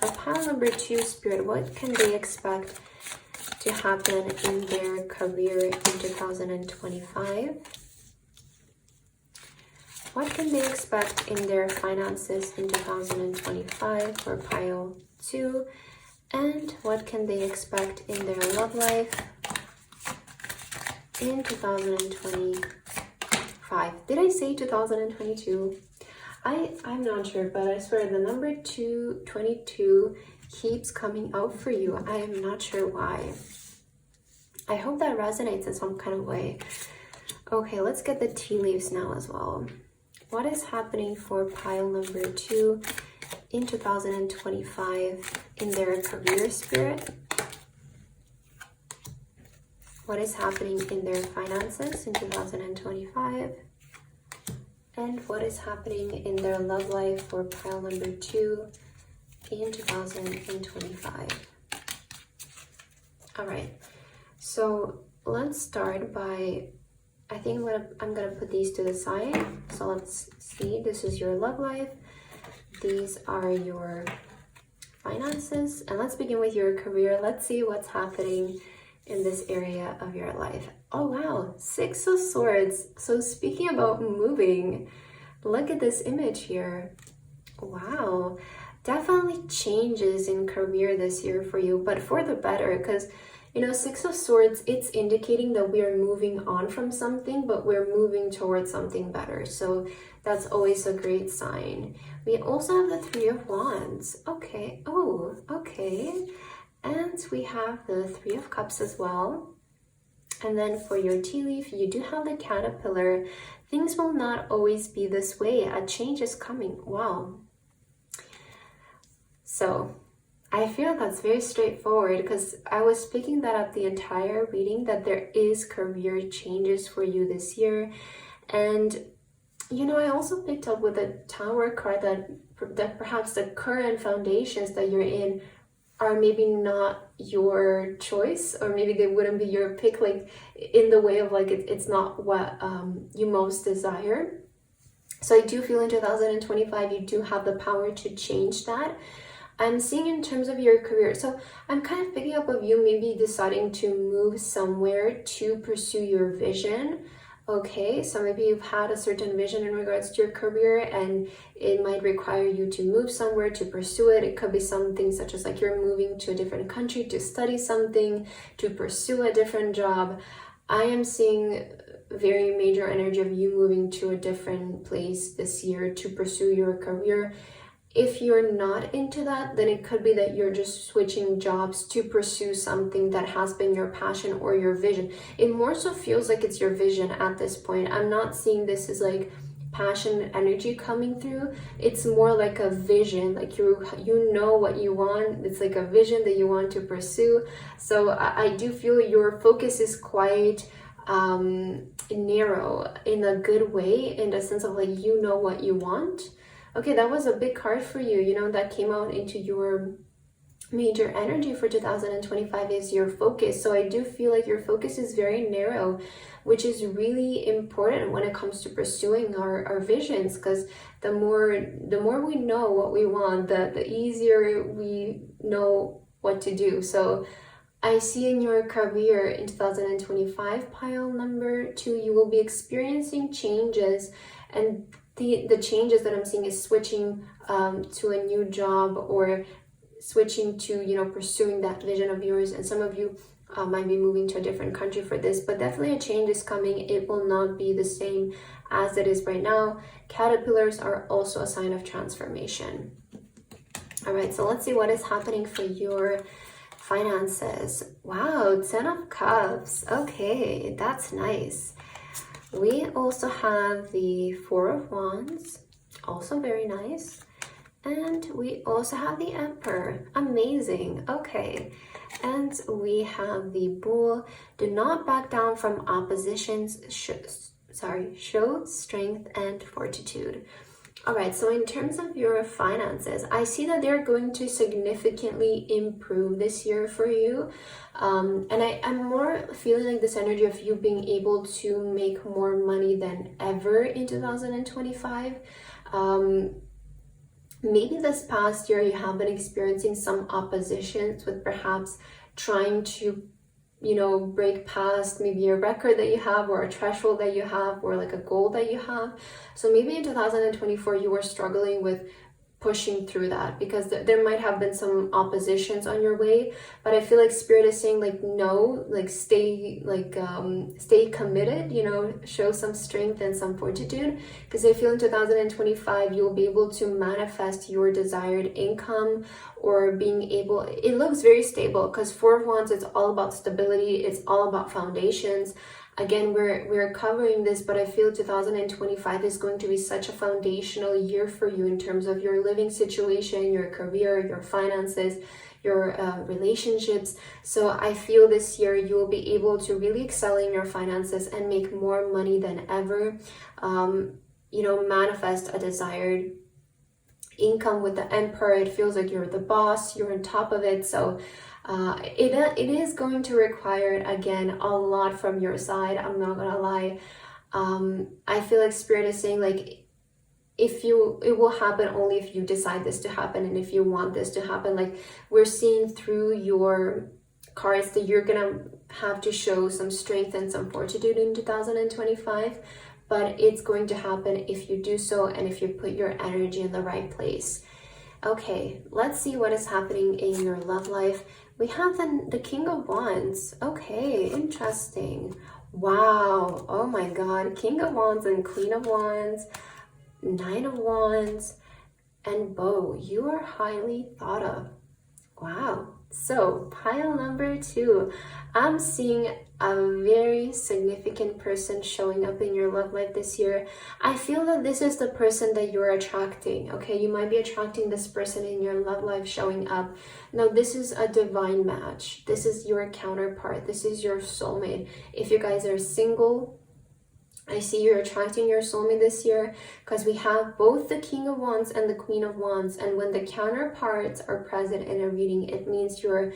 For pile number 2, Spirit, what can they expect to happen in their career in 2025? What can they expect in their finances in 2025 for pile 2? And what can they expect in their love life in 2025? Did I say 2022? I'm not sure, but I swear the number 22 keeps coming out for you. I am not sure why. I hope that resonates in some kind of way. Okay, let's get the tea leaves now as well. What is happening for pile number 2 in 2025 in their career spirit? What is happening in their finances in 2025? And what is happening in their love life for pile number 2 in 2025? All right, so let's start by, I think I'm gonna put these to the side. So let's see, this is your love life. These are your finances. And let's begin with your career. Let's see what's happening in this area of your life. Oh wow, 6 of Swords. So speaking about moving, look at this image here. Wow, definitely changes in career this year for you, but for the better, because you know, 6 of Swords, it's indicating that we are moving on from something, but we're moving towards something better. So that's always a great sign. We also have the 3 of Wands. Okay, oh, okay. And we have the 3 of Cups as well. And then for your tea leaf, you do have the Caterpillar. Things will not always be this way. A change is coming. Wow. So I feel that's very straightforward, because I was picking that up the entire reading, that there is career changes for you this year. And you know, I also picked up with the Tower card that perhaps the current foundations that you're in are maybe not your choice, or maybe they wouldn't be your pick, like in the way of like it's not what you most desire. So I do feel in 2025 you do have the power to change that. I'm seeing in terms of your career, so I'm kind of picking up of you maybe deciding to move somewhere to pursue your vision. Okay, so maybe you've had a certain vision in regards to your career, and it might require you to move somewhere to pursue it. It could be something such as like you're moving to a different country to study something, to pursue a different job. I am seeing very major energy of you moving to a different place this year to pursue your career. If you're not into that, then it could be that you're just switching jobs to pursue something that has been your passion or your vision. It more so feels like it's your vision at this point. I'm not seeing this as like passion energy coming through. It's more like a vision, like you know what you want. It's like a vision that you want to pursue. So I do feel your focus is quite narrow in a good way, in the sense of like you know what you want. Okay, that was a big card for you, you know, that came out into your major energy for 2025 is your focus. So I do feel like your focus is very narrow, which is really important when it comes to pursuing our visions, because the more we know what we want, the easier we know what to do. So I see in your career in 2025, pile number 2, you will be experiencing changes, and the changes that I'm seeing is switching to a new job, or switching to, you know, pursuing that vision of yours. And some of you might be moving to a different country for this, but definitely a change is coming. It will not be the same as it is right now. Caterpillars are also a sign of transformation. All right, so let's see what is happening for your finances. Wow, 10 of Cups. Okay, that's nice. We also have the 4 of Wands, also very nice. And we also have the Emperor. Amazing. Okay. And we have the Bull. Do not back down from oppositions. Show strength and fortitude. All right, so in terms of your finances, I see that they're going to significantly improve this year for you. And I'm more feeling like this energy of you being able to make more money than ever in 2025. Maybe this past year you have been experiencing some oppositions with perhaps trying to, you know, break past maybe a record that you have, or a threshold that you have, or like a goal that you have. So maybe in 2024 you were struggling with pushing through that, because there might have been some oppositions on your way, but I feel like Spirit is saying like no, like stay committed, you know, show some strength and some fortitude, because I feel in 2025 you'll be able to manifest your desired income, or being able, it looks very stable, because 4 of Wands, it's all about stability, it's all about foundations. Again, we're covering this, but I feel 2025 is going to be such a foundational year for you in terms of your living situation, your career, your finances. your relationships. So I feel this year you will be able to really excel in your finances and make more money than ever. You know, manifest a desired income with the Emperor. It feels like you're the boss, you're on top of it. So it is going to require, again, a lot from your side. I'm not gonna lie. I feel like Spirit is saying, like, it will happen only if you decide this to happen and if you want this to happen. Like, we're seeing through your cards that you're gonna have to show some strength and some fortitude in 2025, but it's going to happen if you do so and if you put your energy in the right place. Okay, let's see what is happening in your love life. We have the King of Wands. Okay, interesting. Wow, oh my God, King of Wands and Queen of Wands, Nine of Wands, and Bow. You are highly thought of. Wow. So pile number 2, I'm seeing a very significant person showing up in your love life this year. I feel that this is the person that you're attracting. Okay, you might be attracting this person in your love life showing up. Now, this is a divine match. This is your counterpart. This is your soulmate. If you guys are single, I see you're attracting your soulmate this year, because we have both the King of Wands and the Queen of Wands. And when the counterparts are present in a reading, it means you're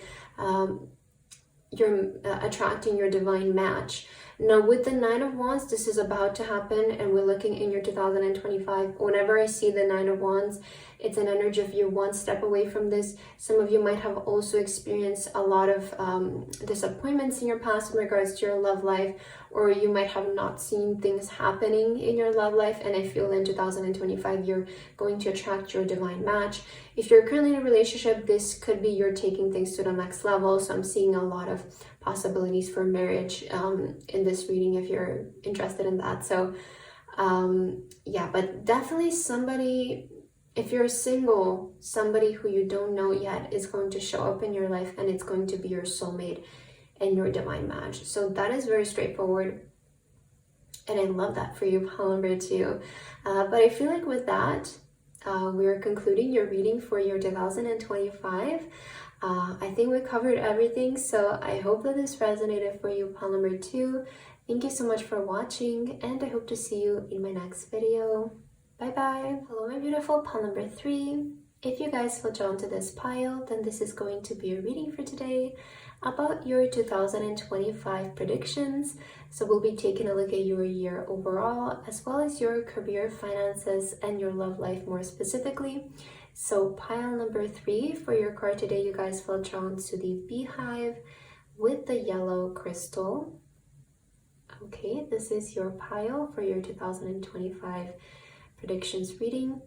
attracting your divine match. Now, with the Nine of Wands, this is about to happen, and we're looking in your 2025. Whenever I see the Nine of Wands, it's an energy of you're one step away from this. Some of you might have also experienced a lot of disappointments in your past in regards to your love life, or you might have not seen things happening in your love life, and I feel in 2025 you're going to attract your divine match. If you're currently in a relationship, this could be you're taking things to the next level. So I'm seeing a lot of possibilities for marriage in this reading if you're interested in that. So yeah, but definitely somebody, if you're single, somebody who you don't know yet is going to show up in your life, and it's going to be your soulmate and your divine match. So that is very straightforward, and I love that for you, pile number 2. But I feel like with that, we're concluding your reading for your 2025. I think we covered everything, so I hope that this resonated for you, pile number 2. Thank you so much for watching, and I hope to see you in my next video. Bye bye. Hello, my beautiful pile number 3. If you guys feel drawn to this pile, then this is going to be a reading for today about your 2025 predictions. So we'll be taking a look at your year overall, as well as your career, finances, and your love life more specifically. So pile number 3 for your card today, you guys feel drawn to the beehive with the yellow crystal. Okay, this is your pile for your 2025 predictions reading.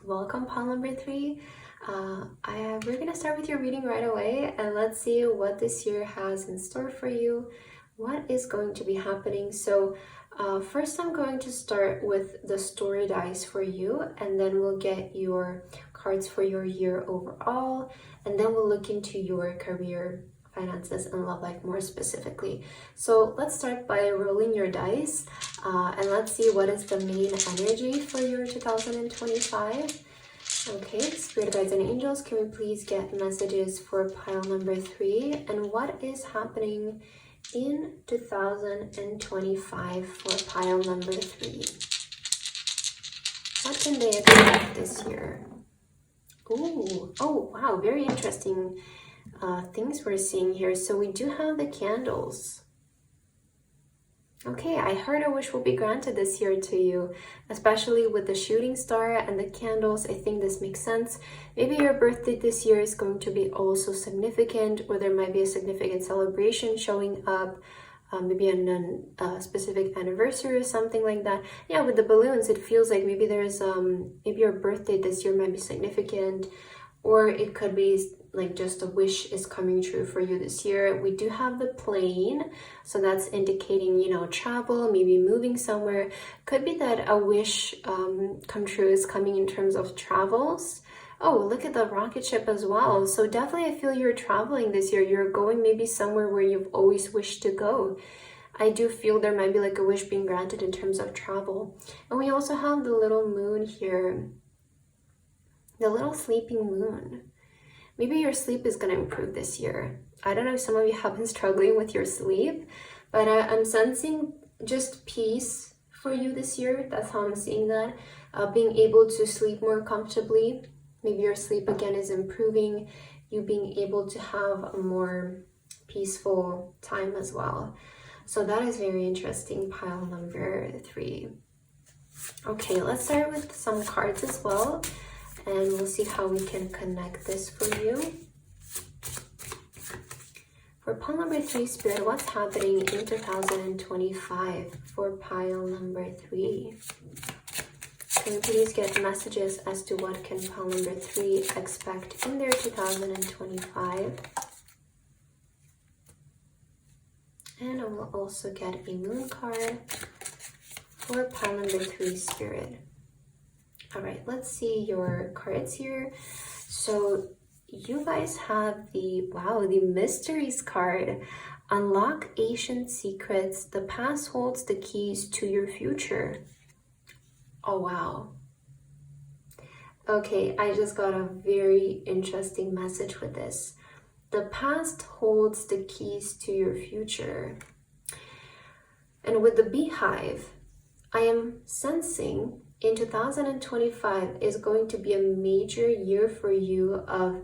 Welcome, pile number 3. We're gonna start with your reading right away, and let's see what this year has in store for you. What is going to be happening? So first I'm going to start with the story dice for you, and then we'll get your cards for your year overall, and then we'll look into your career, finances, and love life more specifically. So let's start by rolling your dice, and let's see what is the main energy for your 2025. Okay, Spirit Guides and Angels, can we please get messages for pile number 3, and what is happening in 2025 for pile number 3? What can they expect this year? Ooh, oh wow, very interesting things we're seeing here. So we do have the candles. Okay, I heard a wish will be granted this year to you, especially with the shooting star and the candles. I think this makes sense. Maybe your birthday this year is going to be also significant, or there might be a significant celebration showing up, maybe a specific anniversary or something like that. Yeah, with the balloons, it feels like maybe there's maybe your birthday this year might be significant, or it could be like just a wish is coming true for you this year. We do have the plane, so that's indicating, you know, travel, maybe moving somewhere. Could be that a wish come true is coming in terms of travels. Oh, look at the rocket ship as well. So definitely I feel you're traveling this year. You're going maybe somewhere where you've always wished to go. I do feel there might be like a wish being granted in terms of travel. And we also have the little moon here, the little sleeping moon. maybe your sleep is going to improve this year. I don't know if some of you have been struggling with your sleep, but I'm sensing just peace for you this year. That's how I'm seeing that. Being able to sleep more comfortably. Maybe your sleep again is improving. You being able to have a more peaceful time as well. So that is very interesting, pile number 3. Okay, let's start with some cards as well, and we'll see how we can connect this for you. For pile number 3, Spirit, what's happening in 2025 for pile number 3? Can you please get messages as to what can pile number 3 expect in their 2025? And I will also get a moon card for pile number 3, Spirit. All right, let's see your cards here. So you guys have the, wow, the mysteries card. Unlock ancient secrets. The past holds the keys to your future. Oh, wow. Okay, I just got a very interesting message with this. The past holds the keys to your future. And with the beehive, I am sensing in 2025 is going to be a major year for you of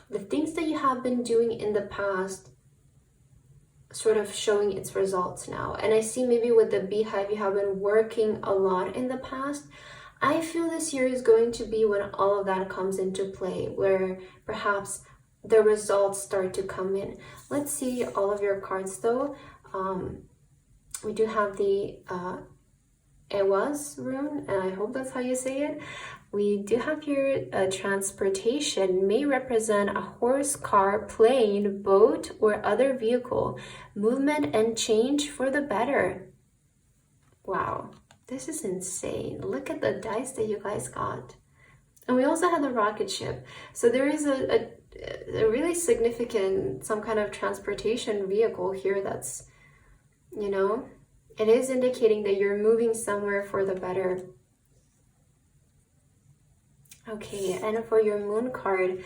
the things that you have been doing in the past sort of showing its results now. And I see maybe with the beehive, you have been working a lot in the past. I feel this year is going to be when all of that comes into play, where perhaps the results start to come in. Let's see all of your cards though. We do have the Ewas rune, and I hope that's how you say it. We do have here transportation may represent a horse, car, plane, boat, or other vehicle. Movement and change for the better. Wow, this is insane. Look at the dice that you guys got. And we also had the rocket ship. So there is a really significant, some kind of transportation vehicle here that's, you know, it is indicating that you're moving somewhere for the better. Okay, and for your moon card,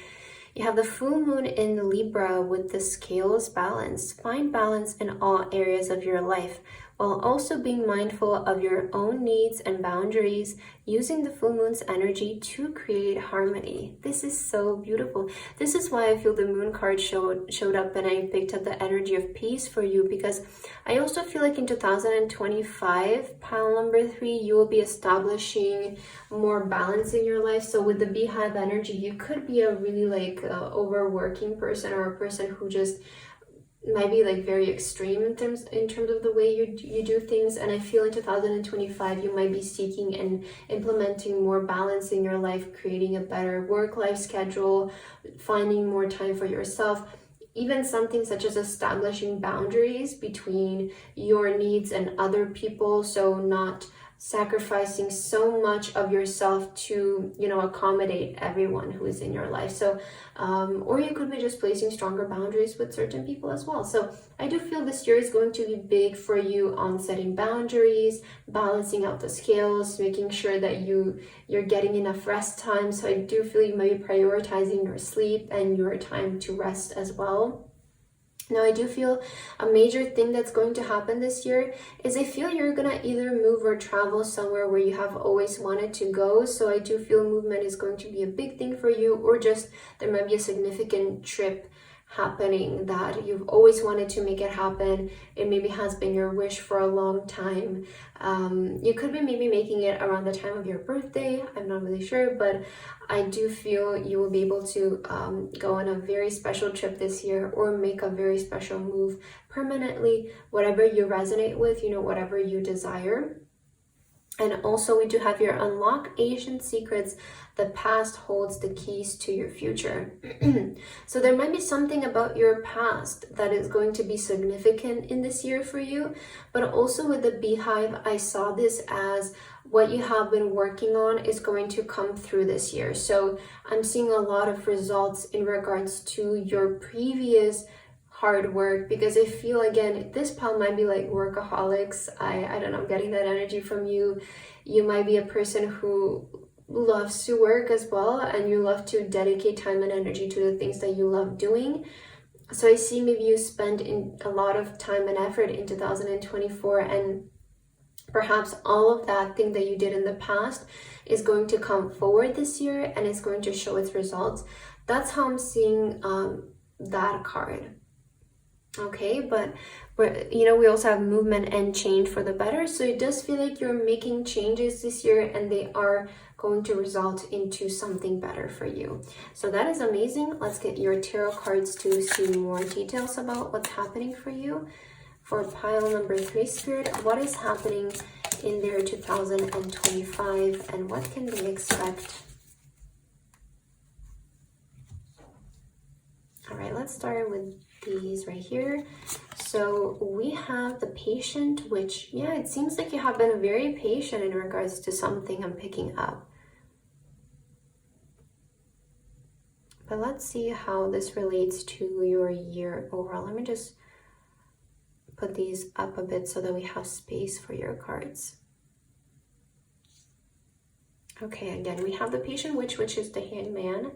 you have the full moon in Libra with the scales balanced. Find balance in all areas of your life, while also being mindful of your own needs and boundaries, using the full moon's energy to create harmony. This is so beautiful. This is why I feel the moon card showed up, and I picked up the energy of peace for you, because I also feel like in 2025, pile number 3, you will be establishing more balance in your life. So with the beehive energy, you could be a really like overworking person, or a person who just might be like very extreme in terms of the way you do things. And I feel in 2025 you might be seeking and implementing more balance in your life, creating a better work-life schedule, finding more time for yourself, even something such as establishing boundaries between your needs and other people, so not sacrificing so much of yourself to, you know, accommodate everyone who is in your life. So or you could be just placing stronger boundaries with certain people as well. So I do feel this year is going to be big for you on setting boundaries, balancing out the scales, making sure that you're getting enough rest time. So I do feel you might be prioritizing your sleep and your time to rest as well. Now, I do feel a major thing that's going to happen this year is I feel you're going to either move or travel somewhere where you have always wanted to go. So I do feel movement is going to be a big thing for you, or just there might be a significant trip happening that you've always wanted to make it happen. It maybe has been your wish for a long time. You could be maybe making it around the time of your birthday. I'm not really sure, but I do feel you will be able to go on a very special trip this year, or make a very special move permanently, whatever you resonate with, you know, whatever you desire. And also we do have your unlock ancient secrets. The past holds the keys to your future. So there might be something about your past that is going to be significant in this year for you. But also with the beehive, I saw this as what you have been working on is going to come through this year. So I'm seeing a lot of results in regards to your previous hard work, because I feel, again, this pile might be like workaholics. I don't know, I'm getting that energy from you. You might be a person who loves to work as well, and you love to dedicate time and energy to the things that you love doing. So I see maybe you spend in a lot of time and effort in 2024, and perhaps all of that thing that you did in the past is going to come forward this year and it's going to show its results. That's how I'm seeing that card. Okay, but we also have movement and change for the better. So it does feel like you're making changes this year and they are going to result into something better for you. So that is amazing. Let's get your tarot cards to see more details about what's happening for you. For pile number 3, Spirit, what is happening in their 2025 and what can they expect? All right, let's start with these right here. So we have the patient, which, yeah, it seems like you have been very patient in regards to something I'm picking up. But let's see how this relates to your year overall. Let me just put these up a bit so that we have space for your cards. Okay, again, we have the patient witch, which is the hangman.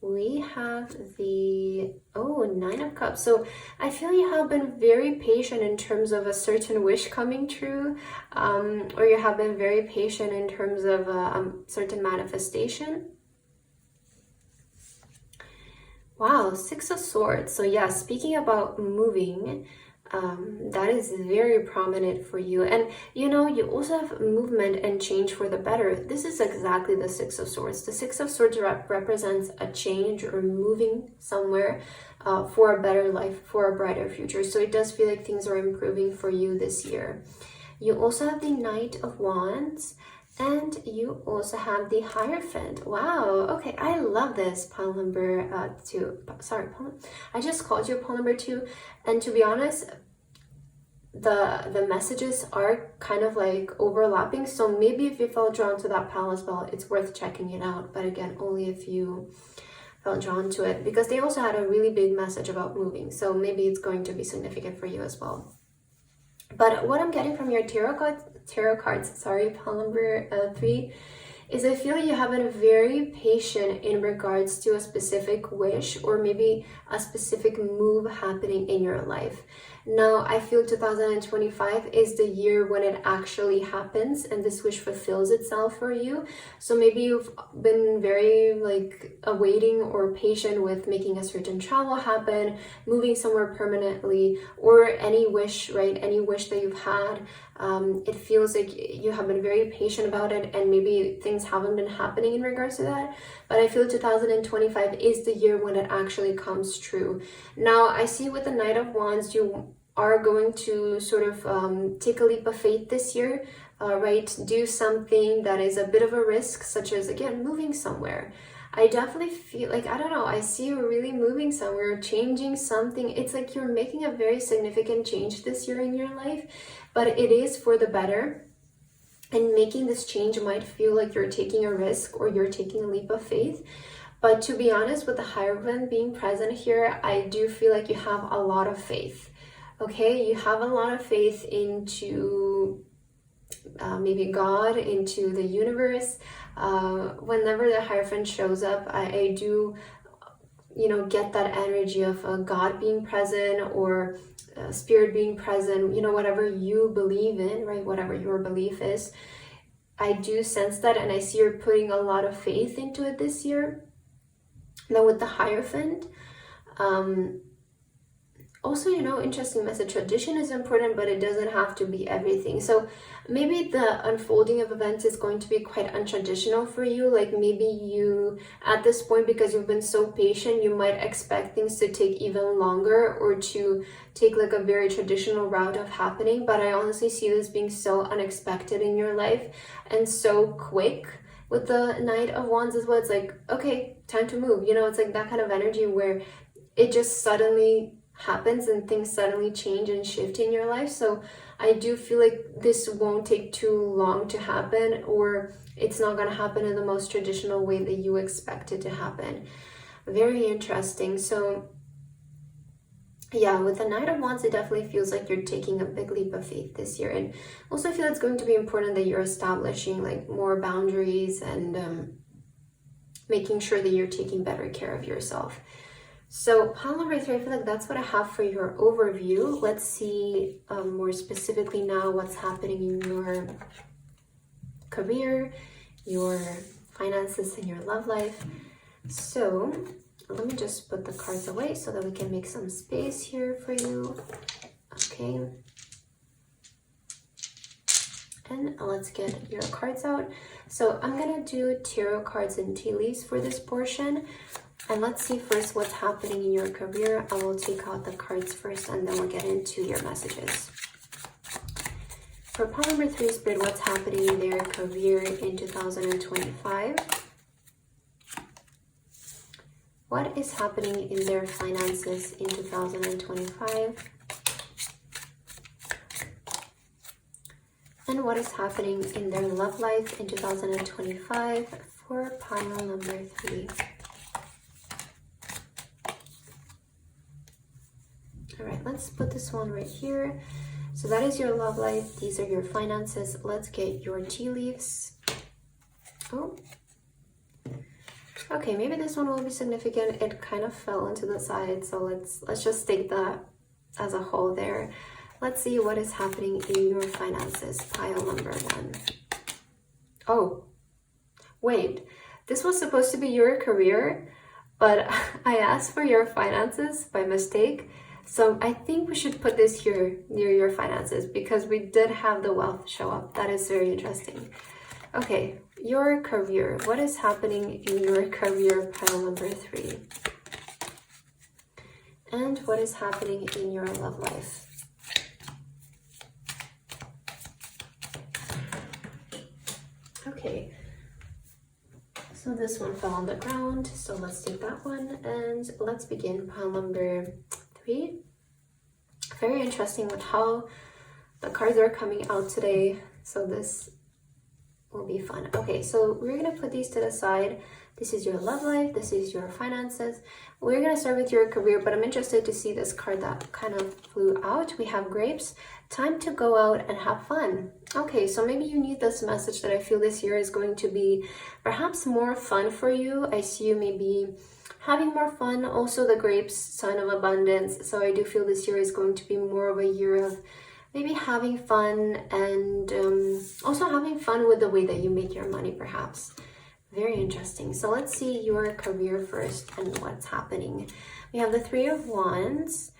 We have the 9 of Cups. So I feel you have been very patient in terms of a certain wish coming true, or you have been very patient in terms of a certain manifestation. Wow, 6 of Swords. So yeah, speaking about moving, that is very prominent for you. And you also have movement and change for the better. This is exactly the 6 of Swords. The 6 of Swords represents a change or moving somewhere for a better life, for a brighter future. So it does feel like things are improving for you this year. You also have the Knight of Wands. And you also have the Hierophant. Wow, okay, I love this pile number 2. Sorry, I just called you pile number 2. And to be honest, the messages are kind of like overlapping. So maybe if you felt drawn to that pile as well, it's worth checking it out. But again, only if you felt drawn to it, because they also had a really big message about moving. So maybe it's going to be significant for you as well. But what I'm getting from your tarot cards, pile number 3, is I feel you have been very patient in regards to a specific wish or maybe a specific move happening in your life. Now, I feel 2025 is the year when it actually happens and this wish fulfills itself for you. So maybe you've been very awaiting or patient with making a certain travel happen, moving somewhere permanently, or any wish, right? Any wish that you've had. It feels like you have been very patient about it and maybe things haven't been happening in regards to that. But I feel 2025 is the year when it actually comes true. Now, I see with the Knight of Wands, you are going to sort of take a leap of faith this year, right? Do something that is a bit of a risk, such as, again, moving somewhere. I definitely feel like, I don't know, I see you really moving somewhere, changing something. It's like you're making a very significant change this year in your life, but it is for the better. And making this change might feel like you're taking a risk or you're taking a leap of faith. But to be honest, with the Hierophant being present here, I do feel like you have a lot of faith. Okay, you have a lot of faith into maybe God, into the universe. Whenever the Hierophant shows up, I do, get that energy of God being present or spirit being present, whatever you believe in, right? Whatever your belief is. I do sense that, and I see you're putting a lot of faith into it this year. Now with the Hierophant, also, interesting message. Tradition is important, but it doesn't have to be everything. So maybe the unfolding of events is going to be quite untraditional for you. Like maybe you, at this point, because you've been so patient, you might expect things to take even longer or to take like a very traditional route of happening. But I honestly see this being so unexpected in your life and so quick. With the Knight of Wands as well, it's like, okay, time to move. It's like that kind of energy where it just suddenly happens and things suddenly change and shift in your life. So I do feel like this won't take too long to happen, or it's not going to happen in the most traditional way that you expect it to happen. Very interesting. So Yeah, with the Knight of Wands, it definitely feels like you're taking a big leap of faith this year. And also I feel it's going to be important that you're establishing like more boundaries and making sure that you're taking better care of yourself. So pile number 3, I feel like that's what I have for your overview. Let's see more specifically now what's happening in your career, your finances, and your love life. So let me just put the cards away so that we can make some space here for you. Okay. And let's get your cards out. So I'm gonna do tarot cards and tea leaves for this portion. And let's see first what's happening in your career. I will take out the cards first and then we'll get into your messages. For pile number 3, Spirit, what's happening in their career in 2025? What is happening in their finances in 2025? And what is happening in their love life in 2025 for pile number 3? All right, let's put this one right here. So that is your love life. These are your finances. Let's get your tea leaves. Oh, okay, maybe this one will be significant. It kind of fell into the side, so let's just take that as a whole there. Let's see what is happening in your finances, pile number 1. Oh, wait, this was supposed to be your career, but I asked for your finances by mistake. So I think we should put this here near your finances because we did have the wealth show up. That is very interesting. Okay, your career. What is happening in your career, pile number 3? And what is happening in your love life? Okay, so this one fell on the ground, so let's take that one and let's begin pile number 3. Very interesting with how the cards are coming out today, so this will be fun. Okay, so we're gonna put these to the side. This is your love life, this is your finances. We're gonna start with your career, but I'm interested to see this card that kind of flew out. We have grapes. Time to go out and have fun. Okay, so maybe you need this message that I feel this year is going to be perhaps more fun for you. I see you maybe having more fun. Also the grapes, sign of abundance. So I do feel this year is going to be more of a year of maybe having fun and also having fun with the way that you make your money perhaps. Very interesting. So let's see your career first and what's happening. We have the 3 of Wands.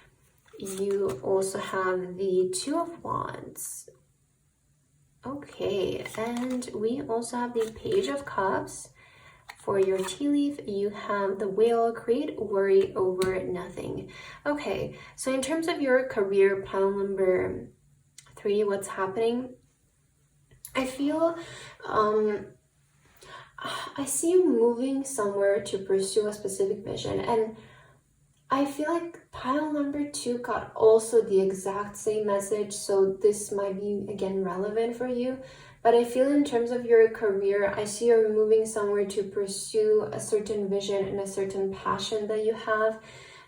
You also have the 2 of Wands. Okay, and we also have the Page of Cups. For your tea leaf, you have the Whale, create worry over nothing. Okay, so in terms of your career, pile number 3, what's happening? I feel I see you moving somewhere to pursue a specific vision, and I feel like pile number 2 got also the exact same message, so this might be again relevant for you. But I feel in terms of your career, I see you're moving somewhere to pursue a certain vision and a certain passion that you have.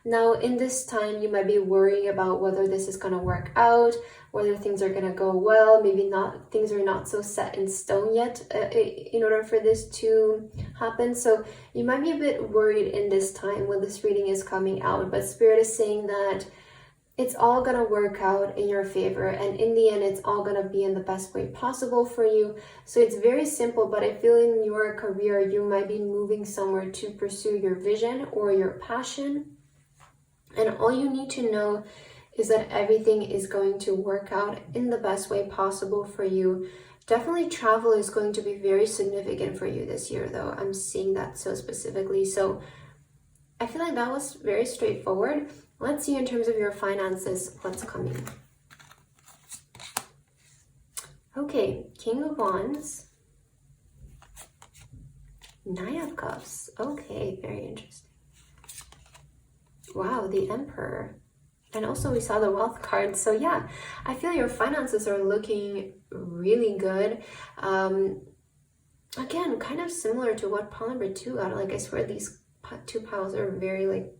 Now, in this time, you might be worrying about whether this is going to work out, whether things are going to go well, maybe not, things are not so set in stone yet in order for this to happen. So you might be a bit worried in this time when this reading is coming out, but Spirit is saying that it's all going to work out in your favor, and in the end, it's all going to be in the best way possible for you. So it's very simple, but I feel in your career, you might be moving somewhere to pursue your vision or your passion. And all you need to know is that everything is going to work out in the best way possible for you. Definitely travel is going to be very significant for you this year, though. I'm seeing that so specifically. So I feel like that was very straightforward. Let's see in terms of your finances, what's coming. Okay, King of Wands. 9 of Cups. Okay, very interesting. Wow, the Emperor. And also we saw the Wealth card. So yeah, I feel your finances are looking really good. Again, kind of similar to what pile number 2 got. Like I swear these 2 piles are very like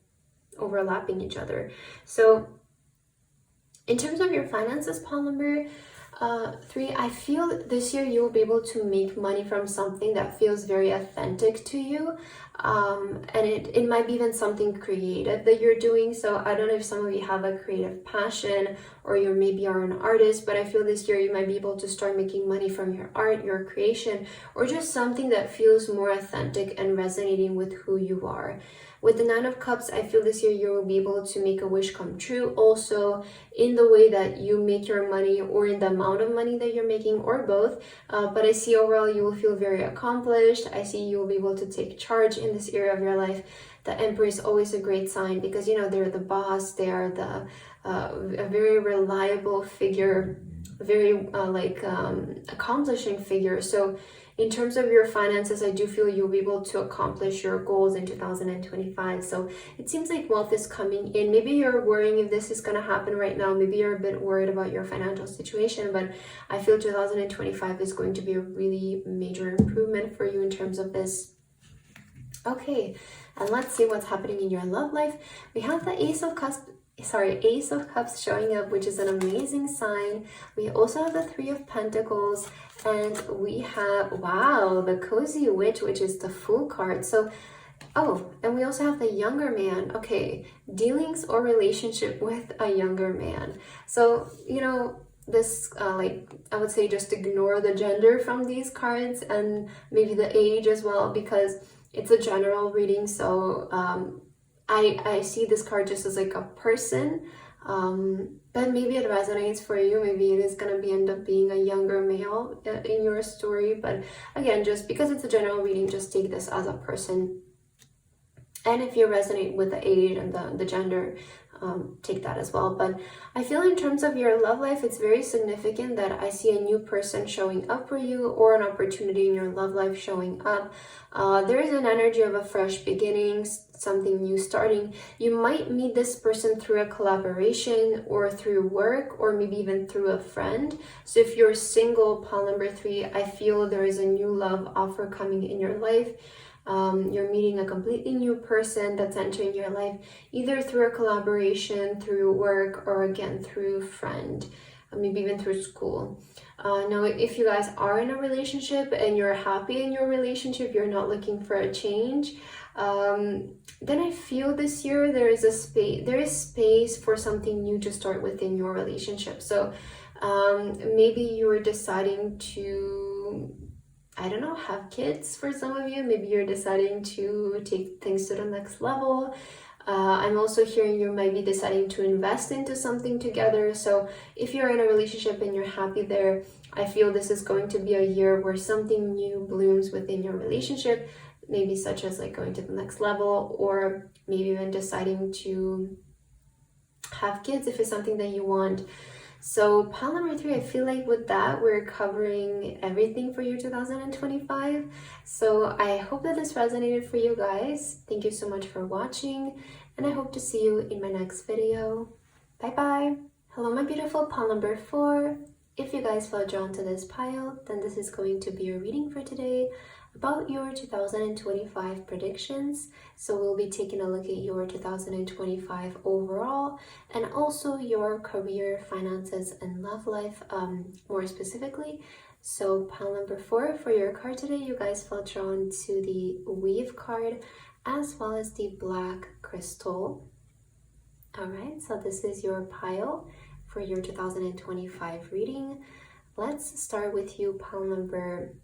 overlapping each other. So in terms of your finances, pile number 3, I feel this year you will be able to make money from something that feels very authentic to you. And it might be even something creative that you're doing. So I don't know if some of you have a creative passion or you maybe are an artist, but I feel this year you might be able to start making money from your art, your creation, or just something that feels more authentic and resonating with who you are. With the 9 of Cups, I feel this year you will be able to make a wish come true, also in the way that you make your money or in the amount of money that you're making, or both. But I see overall you will feel very accomplished. I see you will be able to take charge in this area of your life. The Emperor is always a great sign because, you know, they're the boss, they are a very reliable figure, very accomplishing figure. So in terms of your finances, I do feel you'll be able to accomplish your goals in 2025. So it seems like wealth is coming in. Maybe you're worrying if this is going to happen right now. Maybe you're a bit worried about your financial situation, but I feel 2025 is going to be a really major improvement for you in terms of this. Okay, and let's see what's happening in your love life. We have the Ace of Cups showing up, which is an amazing sign. We also have the 3 of Pentacles, and we have, wow, the Cozy Witch, which is the Fool card. So, oh, and we also have the Younger Man. Okay, dealings or relationship with a younger man. So, you know, this, I would say just ignore the gender from these cards and maybe the age as well, because it's a general reading. So, I see this card just as like a person, but maybe it resonates for you. Maybe it is going to end up being a younger male in your story. But again, just because it's a general reading, just take this as a person. And if you resonate with the age and the gender, take that as well. But I feel in terms of your love life, it's very significant that I see a new person showing up for you, or an opportunity in your love life showing up. There is an energy of a fresh beginning, something new starting. You might meet this person through a collaboration or through work, or maybe even through a friend. So if you're single, pile number 3, I feel there is a new love offer coming in your life. You're meeting a completely new person that's entering your life, either through a collaboration, through work, or again through friend, maybe even through school. Now, if you guys are in a relationship and you're happy in your relationship, you're not looking for a change, then I feel this year there is space for something new to start within your relationship. So maybe you're deciding to, I don't know, have kids for some of you. Maybe you're deciding to take things to the next level. I'm also hearing you might be deciding to invest into something together. So if you're in a relationship and you're happy there, I feel this is going to be a year where something new blooms within your relationship, maybe such as like going to the next level, or maybe even deciding to have kids if it's something that you want. So pile number 3, I feel like with that, we're covering everything for year 2025. So I hope that this resonated for you guys. Thank you so much for watching, and I hope to see you in my next video. Bye bye. Hello, my beautiful pile number 4. If you guys felt drawn to this pile, then this is going to be your reading for today about your 2025 predictions. So we'll be taking a look at your 2025 overall, and also your career, finances, and love life more specifically. So pile number 4 for your card today, you guys felt drawn to the Weave card as well as the Black Crystal. Alright, so this is your pile for your 2025 reading. Let's start with you, pile number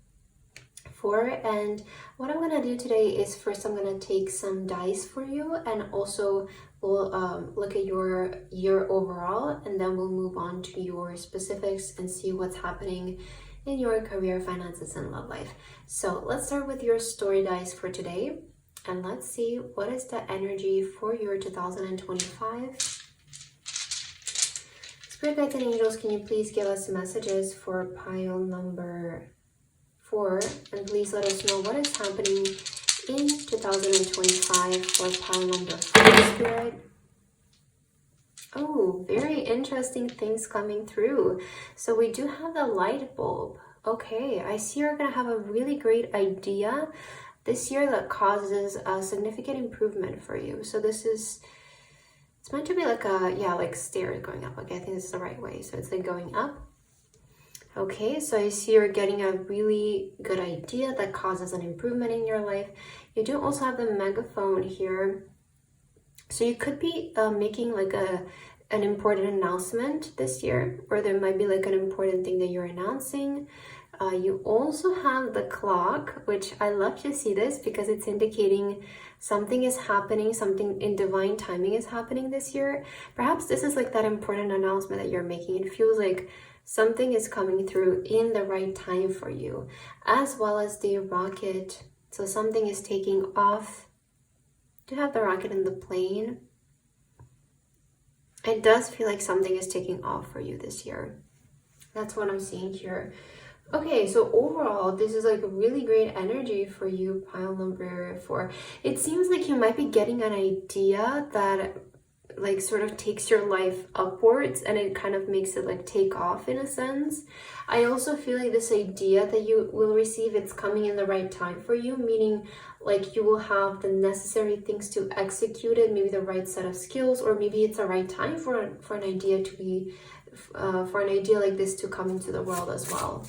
4, and what I'm gonna do today is first I'm gonna take some dice for you, and also we'll look at your year overall, and then we'll move on to your specifics and see what's happening in your career, finances, and love life. So let's start with your story dice for today, and let's see what is the energy for your 2025. Spirit guides and angels, can you please give us messages for pile number 4, and please let us know what is happening in 2025 for pile number 4, Spirit. Oh, very interesting things coming through. So we do have the light bulb. Okay, I see you're gonna have a really great idea this year that causes a significant improvement for you. So this is It's meant to be like a, yeah, like stairs going up. Okay, I think this is the right way. So it's like going up. Okay, so I see you're getting a really good idea that causes an improvement in your life. You do also have the megaphone here. So you could be making like an important announcement this year, or there might be like an important thing that you're announcing. You also have the clock, which I love to see this because it's indicating something is happening, something in divine timing is happening this year. Perhaps this is like that important announcement that you're making. It feels like something is coming through in the right time for you, as well as the rocket. So something is taking off. Do you have the rocket in the plane? It does feel like something is taking off for you this year. That's what I'm seeing here. Okay, so overall, this is like a really great energy for you, pile number 4. It seems like you might be getting an idea that like sort of takes your life upwards, and it kind of makes it like take off in a sense. I also feel like this idea that you will receive, it's coming in the right time for you, meaning like you will have the necessary things to execute it, maybe the right set of skills, or maybe it's the right time for an idea to be for an idea like this to come into the world as well.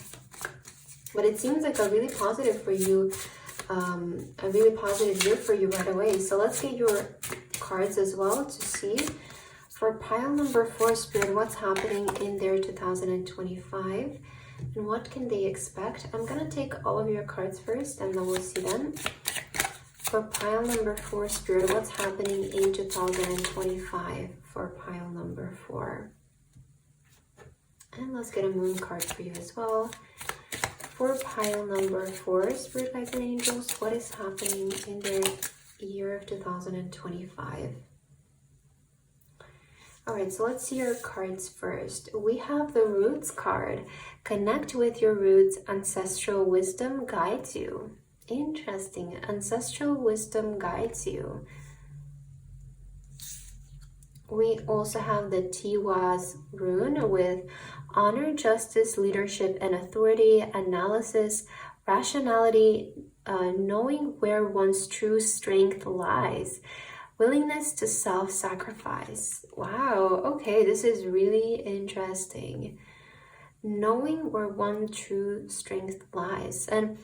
But it seems like a really positive for you, a really positive year for you right away. So let's get your cards as well to see for pile number 4, Spirit, what's happening in their 2025 and what can they expect. I'm gonna take all of your cards first and then we'll see them. For pile number 4, Spirit, what's happening in 2025 for pile number 4. And let's get a moon card for you as well. For pile number 4, Spirit Guides and Angels, what is happening in their year of 2025? Alright, so let's see your cards first. We have the Roots card. Connect with your roots. Ancestral wisdom guides you. Interesting. Ancestral wisdom guides you. We also have the Tiwaz rune with honor, justice, leadership, and authority, analysis, rationality, knowing where one's true strength lies, willingness to self-sacrifice. Wow, okay, this is really interesting. Knowing where one's true strength lies. And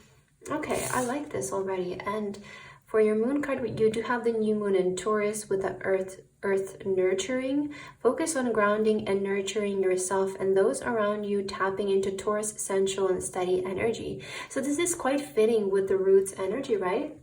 okay, I like this already. And for your moon card, you do have the new moon in Taurus with the earth nurturing. Focus on grounding and nurturing yourself and those around you, tapping into Taurus sensual and steady energy. So this is quite fitting with the Roots energy, right?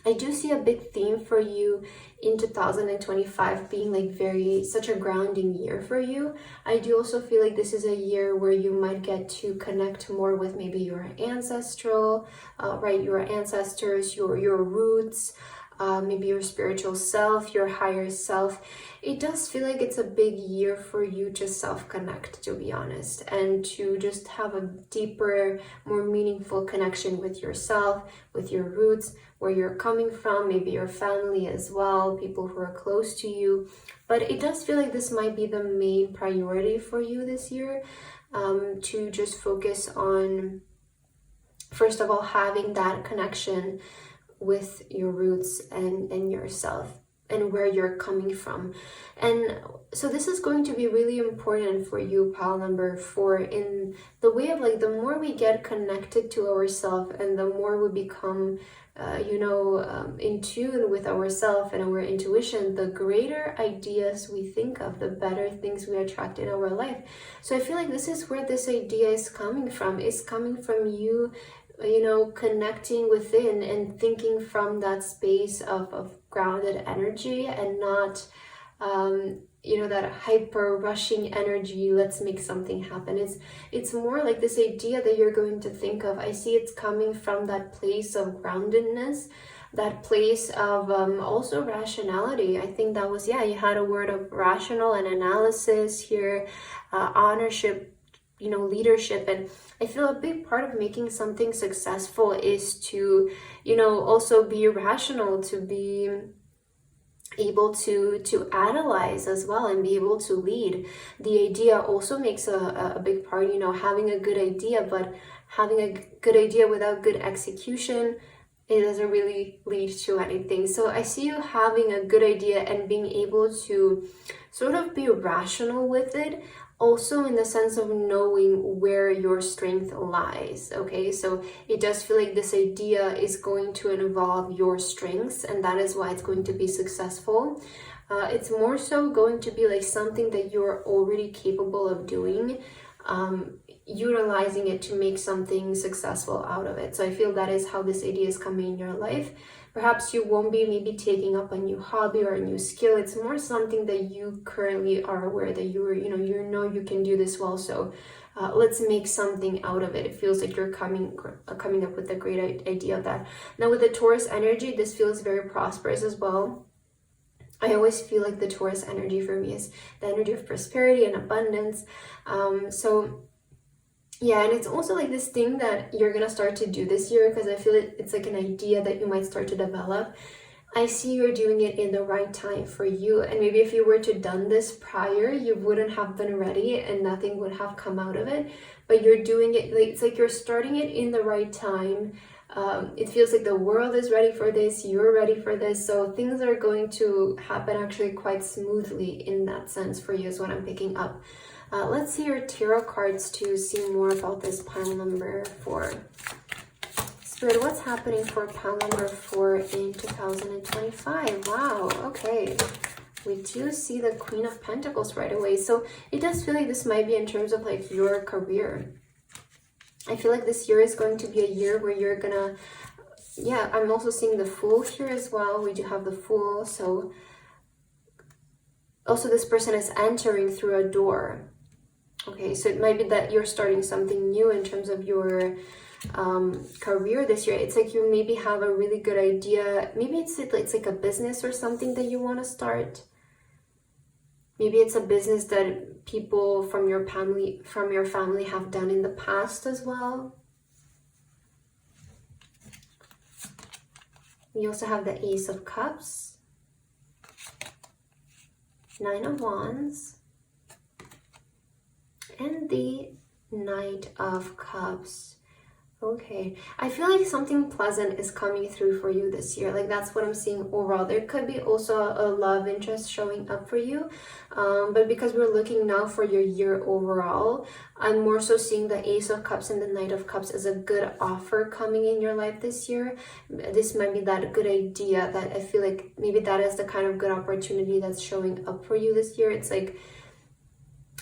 I do see a big theme for you in 2025 being like such a grounding year for you. I do also feel like this is a year where you might get to connect more with maybe your ancestral, right? Your ancestors, your roots, maybe your spiritual self, your higher self. It does feel like it's a big year for you to self-connect, to be honest, and to just have a deeper, more meaningful connection with yourself, with your roots, where you're coming from, maybe your family as well, people who are close to you. But it does feel like this might be the main priority for you this year, to just focus on, first of all, having that connection with your roots and yourself and where you're coming from. And so this is going to be really important for you, pile number 4, in the way of like the more we get connected to ourselves and the more we become in tune with ourselves and our intuition, the greater ideas we think of, the better things we attract in our life. So I feel like this is where this idea is coming from. It's coming from you connecting within and thinking from that space of grounded energy and not that hyper rushing energy, let's make something happen. It's more like this idea that you're going to think of. I see it's coming from that place of groundedness, that place of also rationality. I think that was, you had a word of rational and analysis here, ownership, leadership. And I feel a big part of making something successful is to, also be rational, to be able to analyze as well and be able to lead. The idea also makes a big part, having a good idea, but having a good idea without good execution it doesn't really lead to anything. So I see you having a good idea and being able to sort of be rational with it, also in the sense of knowing where your strength lies. Okay, so it does feel like this idea is going to involve your strengths, and that is why it's going to be successful. It's more so going to be like something that you're already capable of doing, utilizing it to make something successful out of it. So I feel that is how this idea is coming in your life. Perhaps you won't be maybe taking up a new hobby or a new skill. It's more something that you currently are aware that you know you can do this well. So let's make something out of it. It feels like you're coming up with a great idea of that. Now with the Taurus energy, this feels very prosperous as well. I always feel like the Taurus energy for me is the energy of prosperity and abundance. So yeah, and it's also like this thing that you're gonna start to do this year, because I feel it's like an idea that you might start to develop. I see you're doing it in the right time for you, and maybe if you were to done this prior, you wouldn't have been ready and nothing would have come out of it. But you're doing it, like, it's like you're starting it in the right time. It feels like the world is ready for this, you're ready for this, so things are going to happen actually quite smoothly in that sense for you is what I'm picking up. Let's see your tarot cards to see more about this pile number 4. Spirit, what's happening for pile number 4 in 2025? Wow, okay. We do see the Queen of Pentacles right away. So it does feel like this might be in terms of like your career. I feel like this year is going to be a year where you're gonna, yeah, I'm also seeing the Fool here as well. We do have the Fool. So also this person is entering through a door. Okay, so it might be that you're starting something new in terms of your career this year. It's like you maybe have a really good idea. Maybe it's like a business or something that you want to start. Maybe it's a business that people from your family have done in the past as well. We also have the Ace of Cups, 9 of Wands, and the Knight of Cups. Okay, I feel like something pleasant is coming through for you this year. Like that's what I'm seeing overall. There could be also a love interest showing up for you. But because we're looking now for your year overall, I'm more so seeing the Ace of Cups and the Knight of Cups as a good offer coming in your life this year. This might be that good idea that I feel like maybe that is the kind of good opportunity that's showing up for you this year. It's like,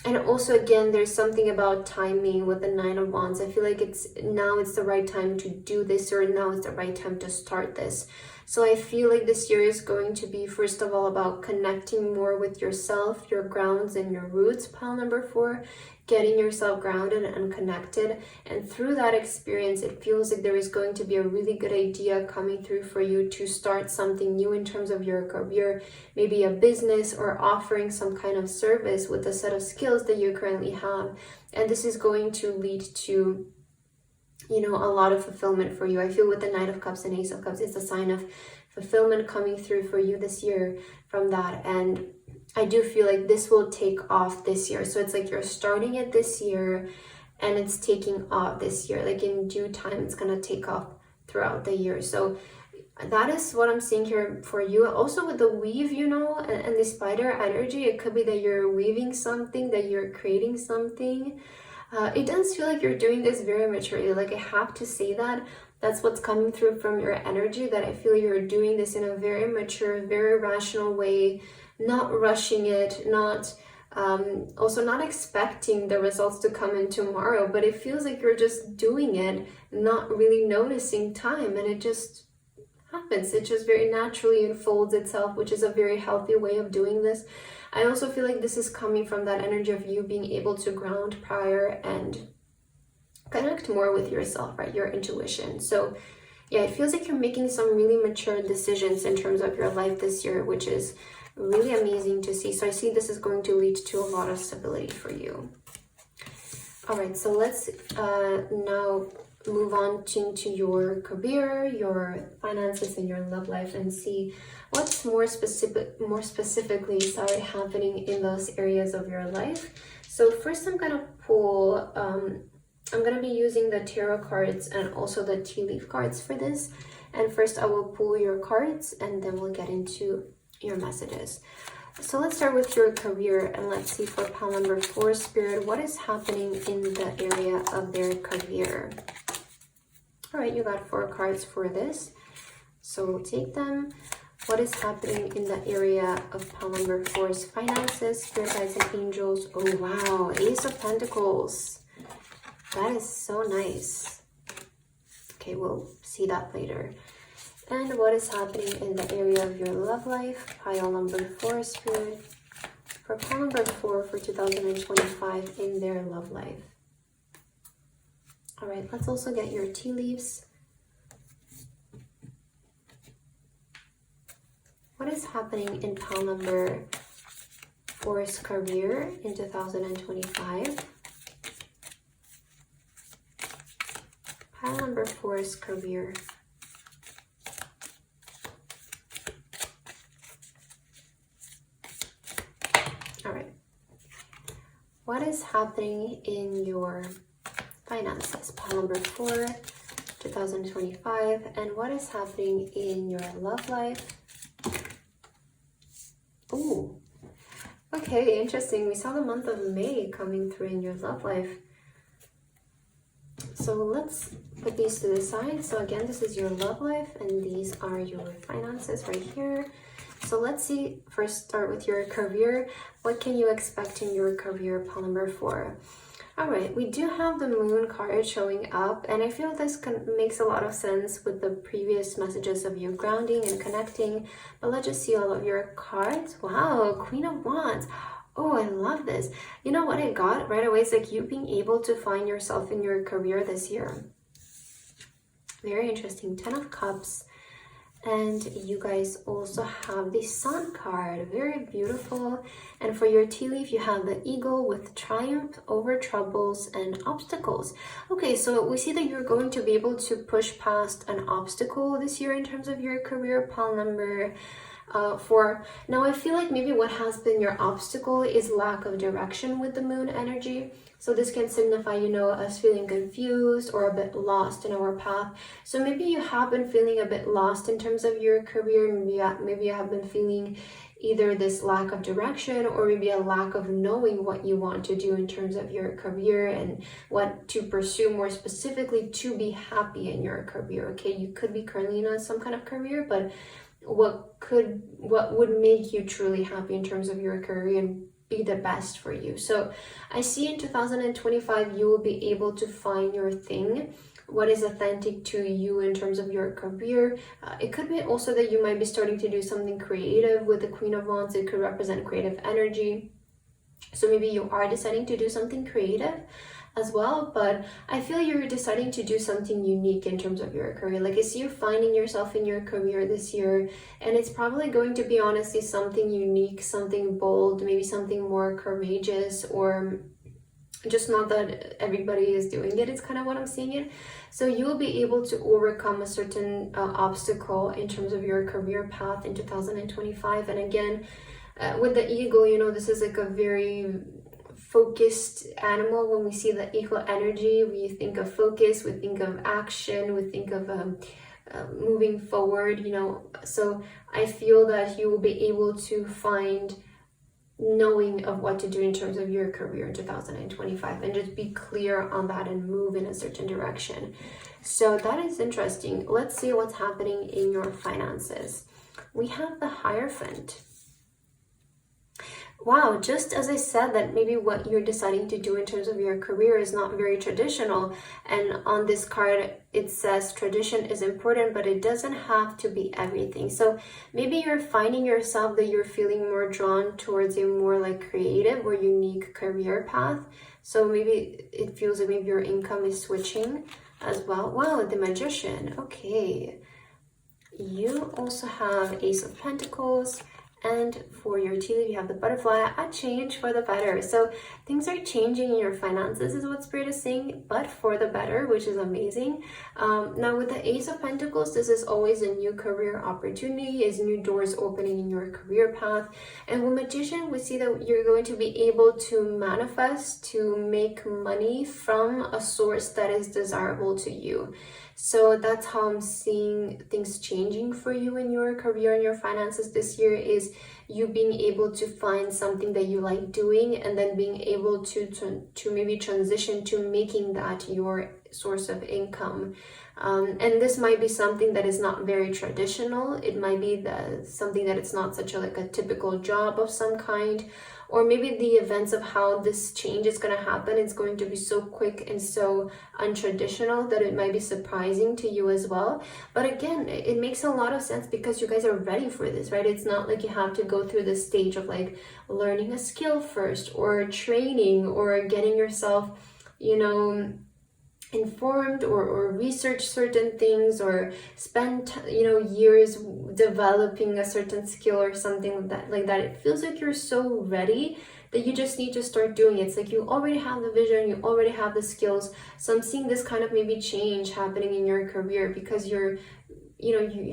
and also, again, there's something about timing with the 9 of Wands. I feel like it's the right time to do this, or now is the right time to start this. So I feel like this year is going to be, first of all, about connecting more with yourself, your grounds and your roots, pile number 4, getting yourself grounded and connected. And through that experience, it feels like there is going to be a really good idea coming through for you to start something new in terms of your career, maybe a business or offering some kind of service with the set of skills that you currently have. And this is going to lead to, you know, a lot of fulfillment for you. I feel with the Knight of Cups and Ace of Cups, it's a sign of fulfillment coming through for you this year from that. And I do feel like this will take off this year. So it's like you're starting it this year and it's taking off this year. Like in due time, it's going to take off throughout the year. So that is what I'm seeing here for you. Also with the weave, you know, and the spider energy, it could be that you're weaving something, that you're creating something. It does feel like you're doing this very maturely. Like I have to say that. That's what's coming through from your energy, that I feel you're doing this in a very mature, very rational way, not rushing it, not also not expecting the results to come in tomorrow, but it feels like you're just doing it, not really noticing time, and it just happens. It just very naturally unfolds itself, which is a very healthy way of doing this. I also feel like this is coming from that energy of you being able to ground prior and connect more with yourself, right? Your intuition. So yeah, it feels like you're making some really mature decisions in terms of your life this year, which is really amazing to see. So I see this is going to lead to a lot of stability for you. All right, so let's now move on into your career, your finances, and your love life, and see what's more specifically happening in those areas of your life. So first I'm gonna pull, I'm gonna be using the tarot cards and also the tea leaf cards for this. And first I will pull your cards and then we'll get into your messages. So let's start with your career and let's see for pile number 4, Spirit, what is happening in the area of their career. All right, you got 4 cards for this. So we'll take them. What is happening in the area of pile number 4's finances, Spirit guides and angels? Oh wow, Ace of Pentacles. That is so nice. Okay, we'll see that later. And what is happening in the area of your love life, pile number 4, Spirit, for pile number 4 for 2025 in their love life. All right, let's also get your tea leaves. What is happening in pile number 4's career in 2025? Pile number 4's career. All right. What is happening in your finances? Pile number 4, 2025. And what is happening in your love life? Ooh, okay, interesting. We saw the month of May coming through in your love life. So let's put these to the side. So again, this is your love life and these are your finances right here. So let's see, first start with your career. What can you expect in your career, pile number 4? All right, we do have the moon card showing up, and I feel this makes a lot of sense with the previous messages of you grounding and connecting. But let's just see all of your cards. Wow, Queen of Wands. Oh, I love this. You know what I got right away? It's like you being able to find yourself in your career this year. Very interesting. 10 of Cups. And you guys also have the Sun card. Very beautiful. And for your tea leaf, you have the Eagle with triumph over troubles and obstacles. Okay, so we see that you're going to be able to push past an obstacle this year in terms of your career, pile number 4. Now, I feel like maybe what has been your obstacle is lack of direction with the moon energy. So this can signify, you know, us feeling confused or a bit lost in our path. So maybe you have been feeling a bit lost in terms of your career. Maybe you have been feeling either this lack of direction or maybe a lack of knowing what you want to do in terms of your career and what to pursue more specifically to be happy in your career. Okay, you could be currently in some kind of career, but what would make you truly happy in terms of your career and be the best for you. So I see in 2025 you will be able to find your thing, what is authentic to you in terms of your career. It could be also that you might be starting to do something creative with the Queen of Wands. It could represent creative energy. So maybe you are deciding to do something creative as well, but I feel you're deciding to do something unique in terms of your career. Like I see you finding yourself in your career this year, and it's probably going to be honestly something unique, something bold, maybe something more courageous, or just not that everybody is doing it. It's kind of what I'm seeing it. So you will be able to overcome a certain obstacle in terms of your career path in 2025. And again, with the eagle, you know, this is like a very focused animal. When we see the eagle energy, we think of focus, we think of action, we think of moving forward, you know. So I feel that you will be able to find knowing of what to do in terms of your career in 2025 and just be clear on that and move in a certain direction. So that is interesting. Let's see what's happening in your finances. We have the Hierophant. Wow, just as I said that maybe what you're deciding to do in terms of your career is not very traditional, and on this card it says tradition is important, but it doesn't have to be everything. So maybe you're finding yourself that you're feeling more drawn towards a more like creative or unique career path. So maybe it feels like maybe your income is switching as well. Wow, the Magician. Okay, you also have Ace of Pentacles. And for your tea leaf, you have the butterfly, a change for the better. So things are changing in your finances is what Spirit is saying, but for the better, which is amazing. Now with the Ace of Pentacles, this is always a new career opportunity, is new doors opening in your career path. And with Magician, we see that you're going to be able to manifest, to make money from a source that is desirable to you. So that's how I'm seeing things changing for you in your career and your finances this year, is you being able to find something that you like doing and then being able to maybe transition to making that your source of income. And this might be something that is not very traditional. It might be something that it's not such like a typical job of some kind, or maybe the events of how this change is going to happen, it's going to be so quick and so untraditional that it might be surprising to you as well. But again, it makes a lot of sense because you guys are ready for this, right? It's not like you have to go through this stage of like learning a skill first, or training, or getting yourself, informed or research certain things, or spend years developing a certain skill or something like that. It feels like you're so ready that you just need to start doing it. It's like you already have the vision, you already have the skills. So I'm seeing this kind of maybe change happening in your career because you're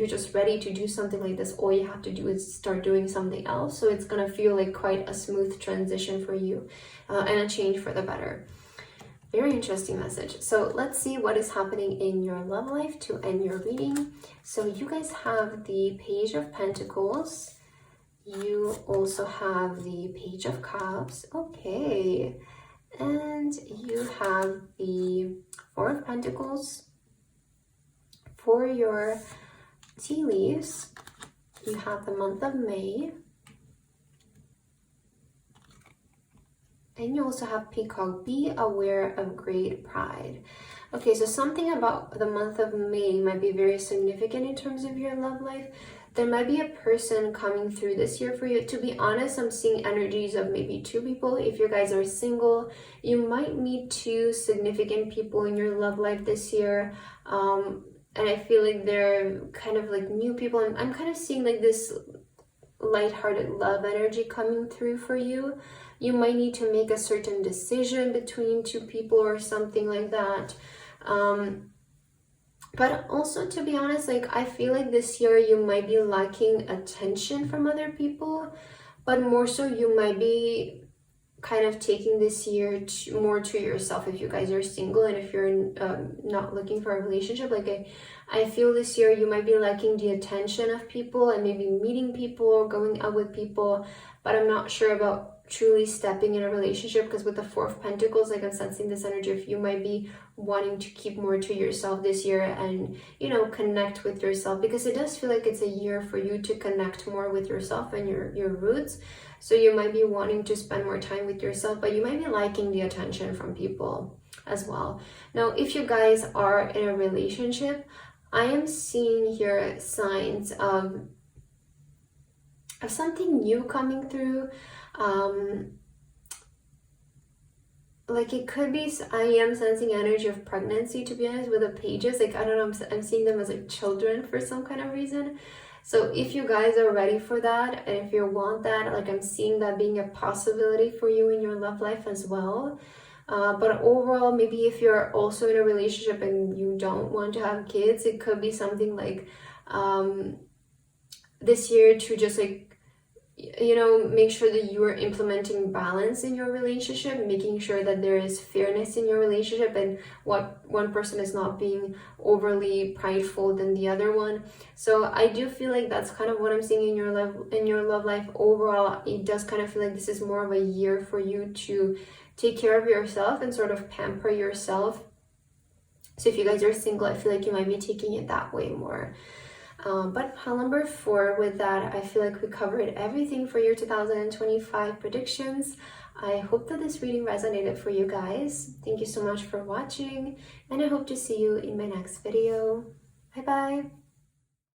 just ready to do something like this. All you have to do is start doing something else. So it's gonna feel like quite a smooth transition for you, and a change for the better. Very interesting message. So let's see what is happening in your love life to end your reading. So you guys have the Page of Pentacles. You also have the Page of Cups. Okay. And you have the Four of Pentacles. For your tea leaves, you have the month of May. And you also have Peacock. Be aware of great pride. Okay, so something about the month of May might be very significant in terms of your love life. There might be a person coming through this year for you. To be honest, I'm seeing energies of maybe two people. If you guys are single, you might meet two significant people in your love life this year. And I feel like they're kind of like new people. I'm kind of seeing like this lighthearted love energy coming through for you. You might need to make a certain decision between two people or something like that. But also, to be honest, like I feel like this year you might be lacking attention from other people, but more so you might be kind of taking this year more to yourself if you guys are single, and if you're not looking for a relationship. Like I feel this year you might be lacking the attention of people and maybe meeting people or going out with people, but I'm not sure about truly stepping in a relationship, because with the Four of Pentacles, like I'm sensing this energy of you might be wanting to keep more to yourself this year and connect with yourself, because it does feel like it's a year for you to connect more with yourself and your roots. So you might be wanting to spend more time with yourself, but you might be liking the attention from people as well. Now, if you guys are in a relationship, I am seeing here signs of something new coming through. Like it could be, I am sensing energy of pregnancy, to be honest, with the pages. Like I don't know, I'm seeing them as like children for some kind of reason. So if you guys are ready for that, and if you want that, like I'm seeing that being a possibility for you in your love life as well. But overall, maybe if you're also in a relationship and you don't want to have kids, it could be something like this year to just like make sure that you are implementing balance in your relationship, making sure that there is fairness in your relationship, and what one person is not being overly prideful than the other one. So I do feel like that's kind of what I'm seeing in your love life. Overall, it does kind of feel like this is more of a year for you to take care of yourself and sort of pamper yourself. So if you guys are single, I feel like you might be taking it that way more. But pile number 4, with that, I feel like we covered everything for your 2025 predictions. I hope that this reading resonated for you guys. Thank you so much for watching, and I hope to see you in my next video. Bye bye!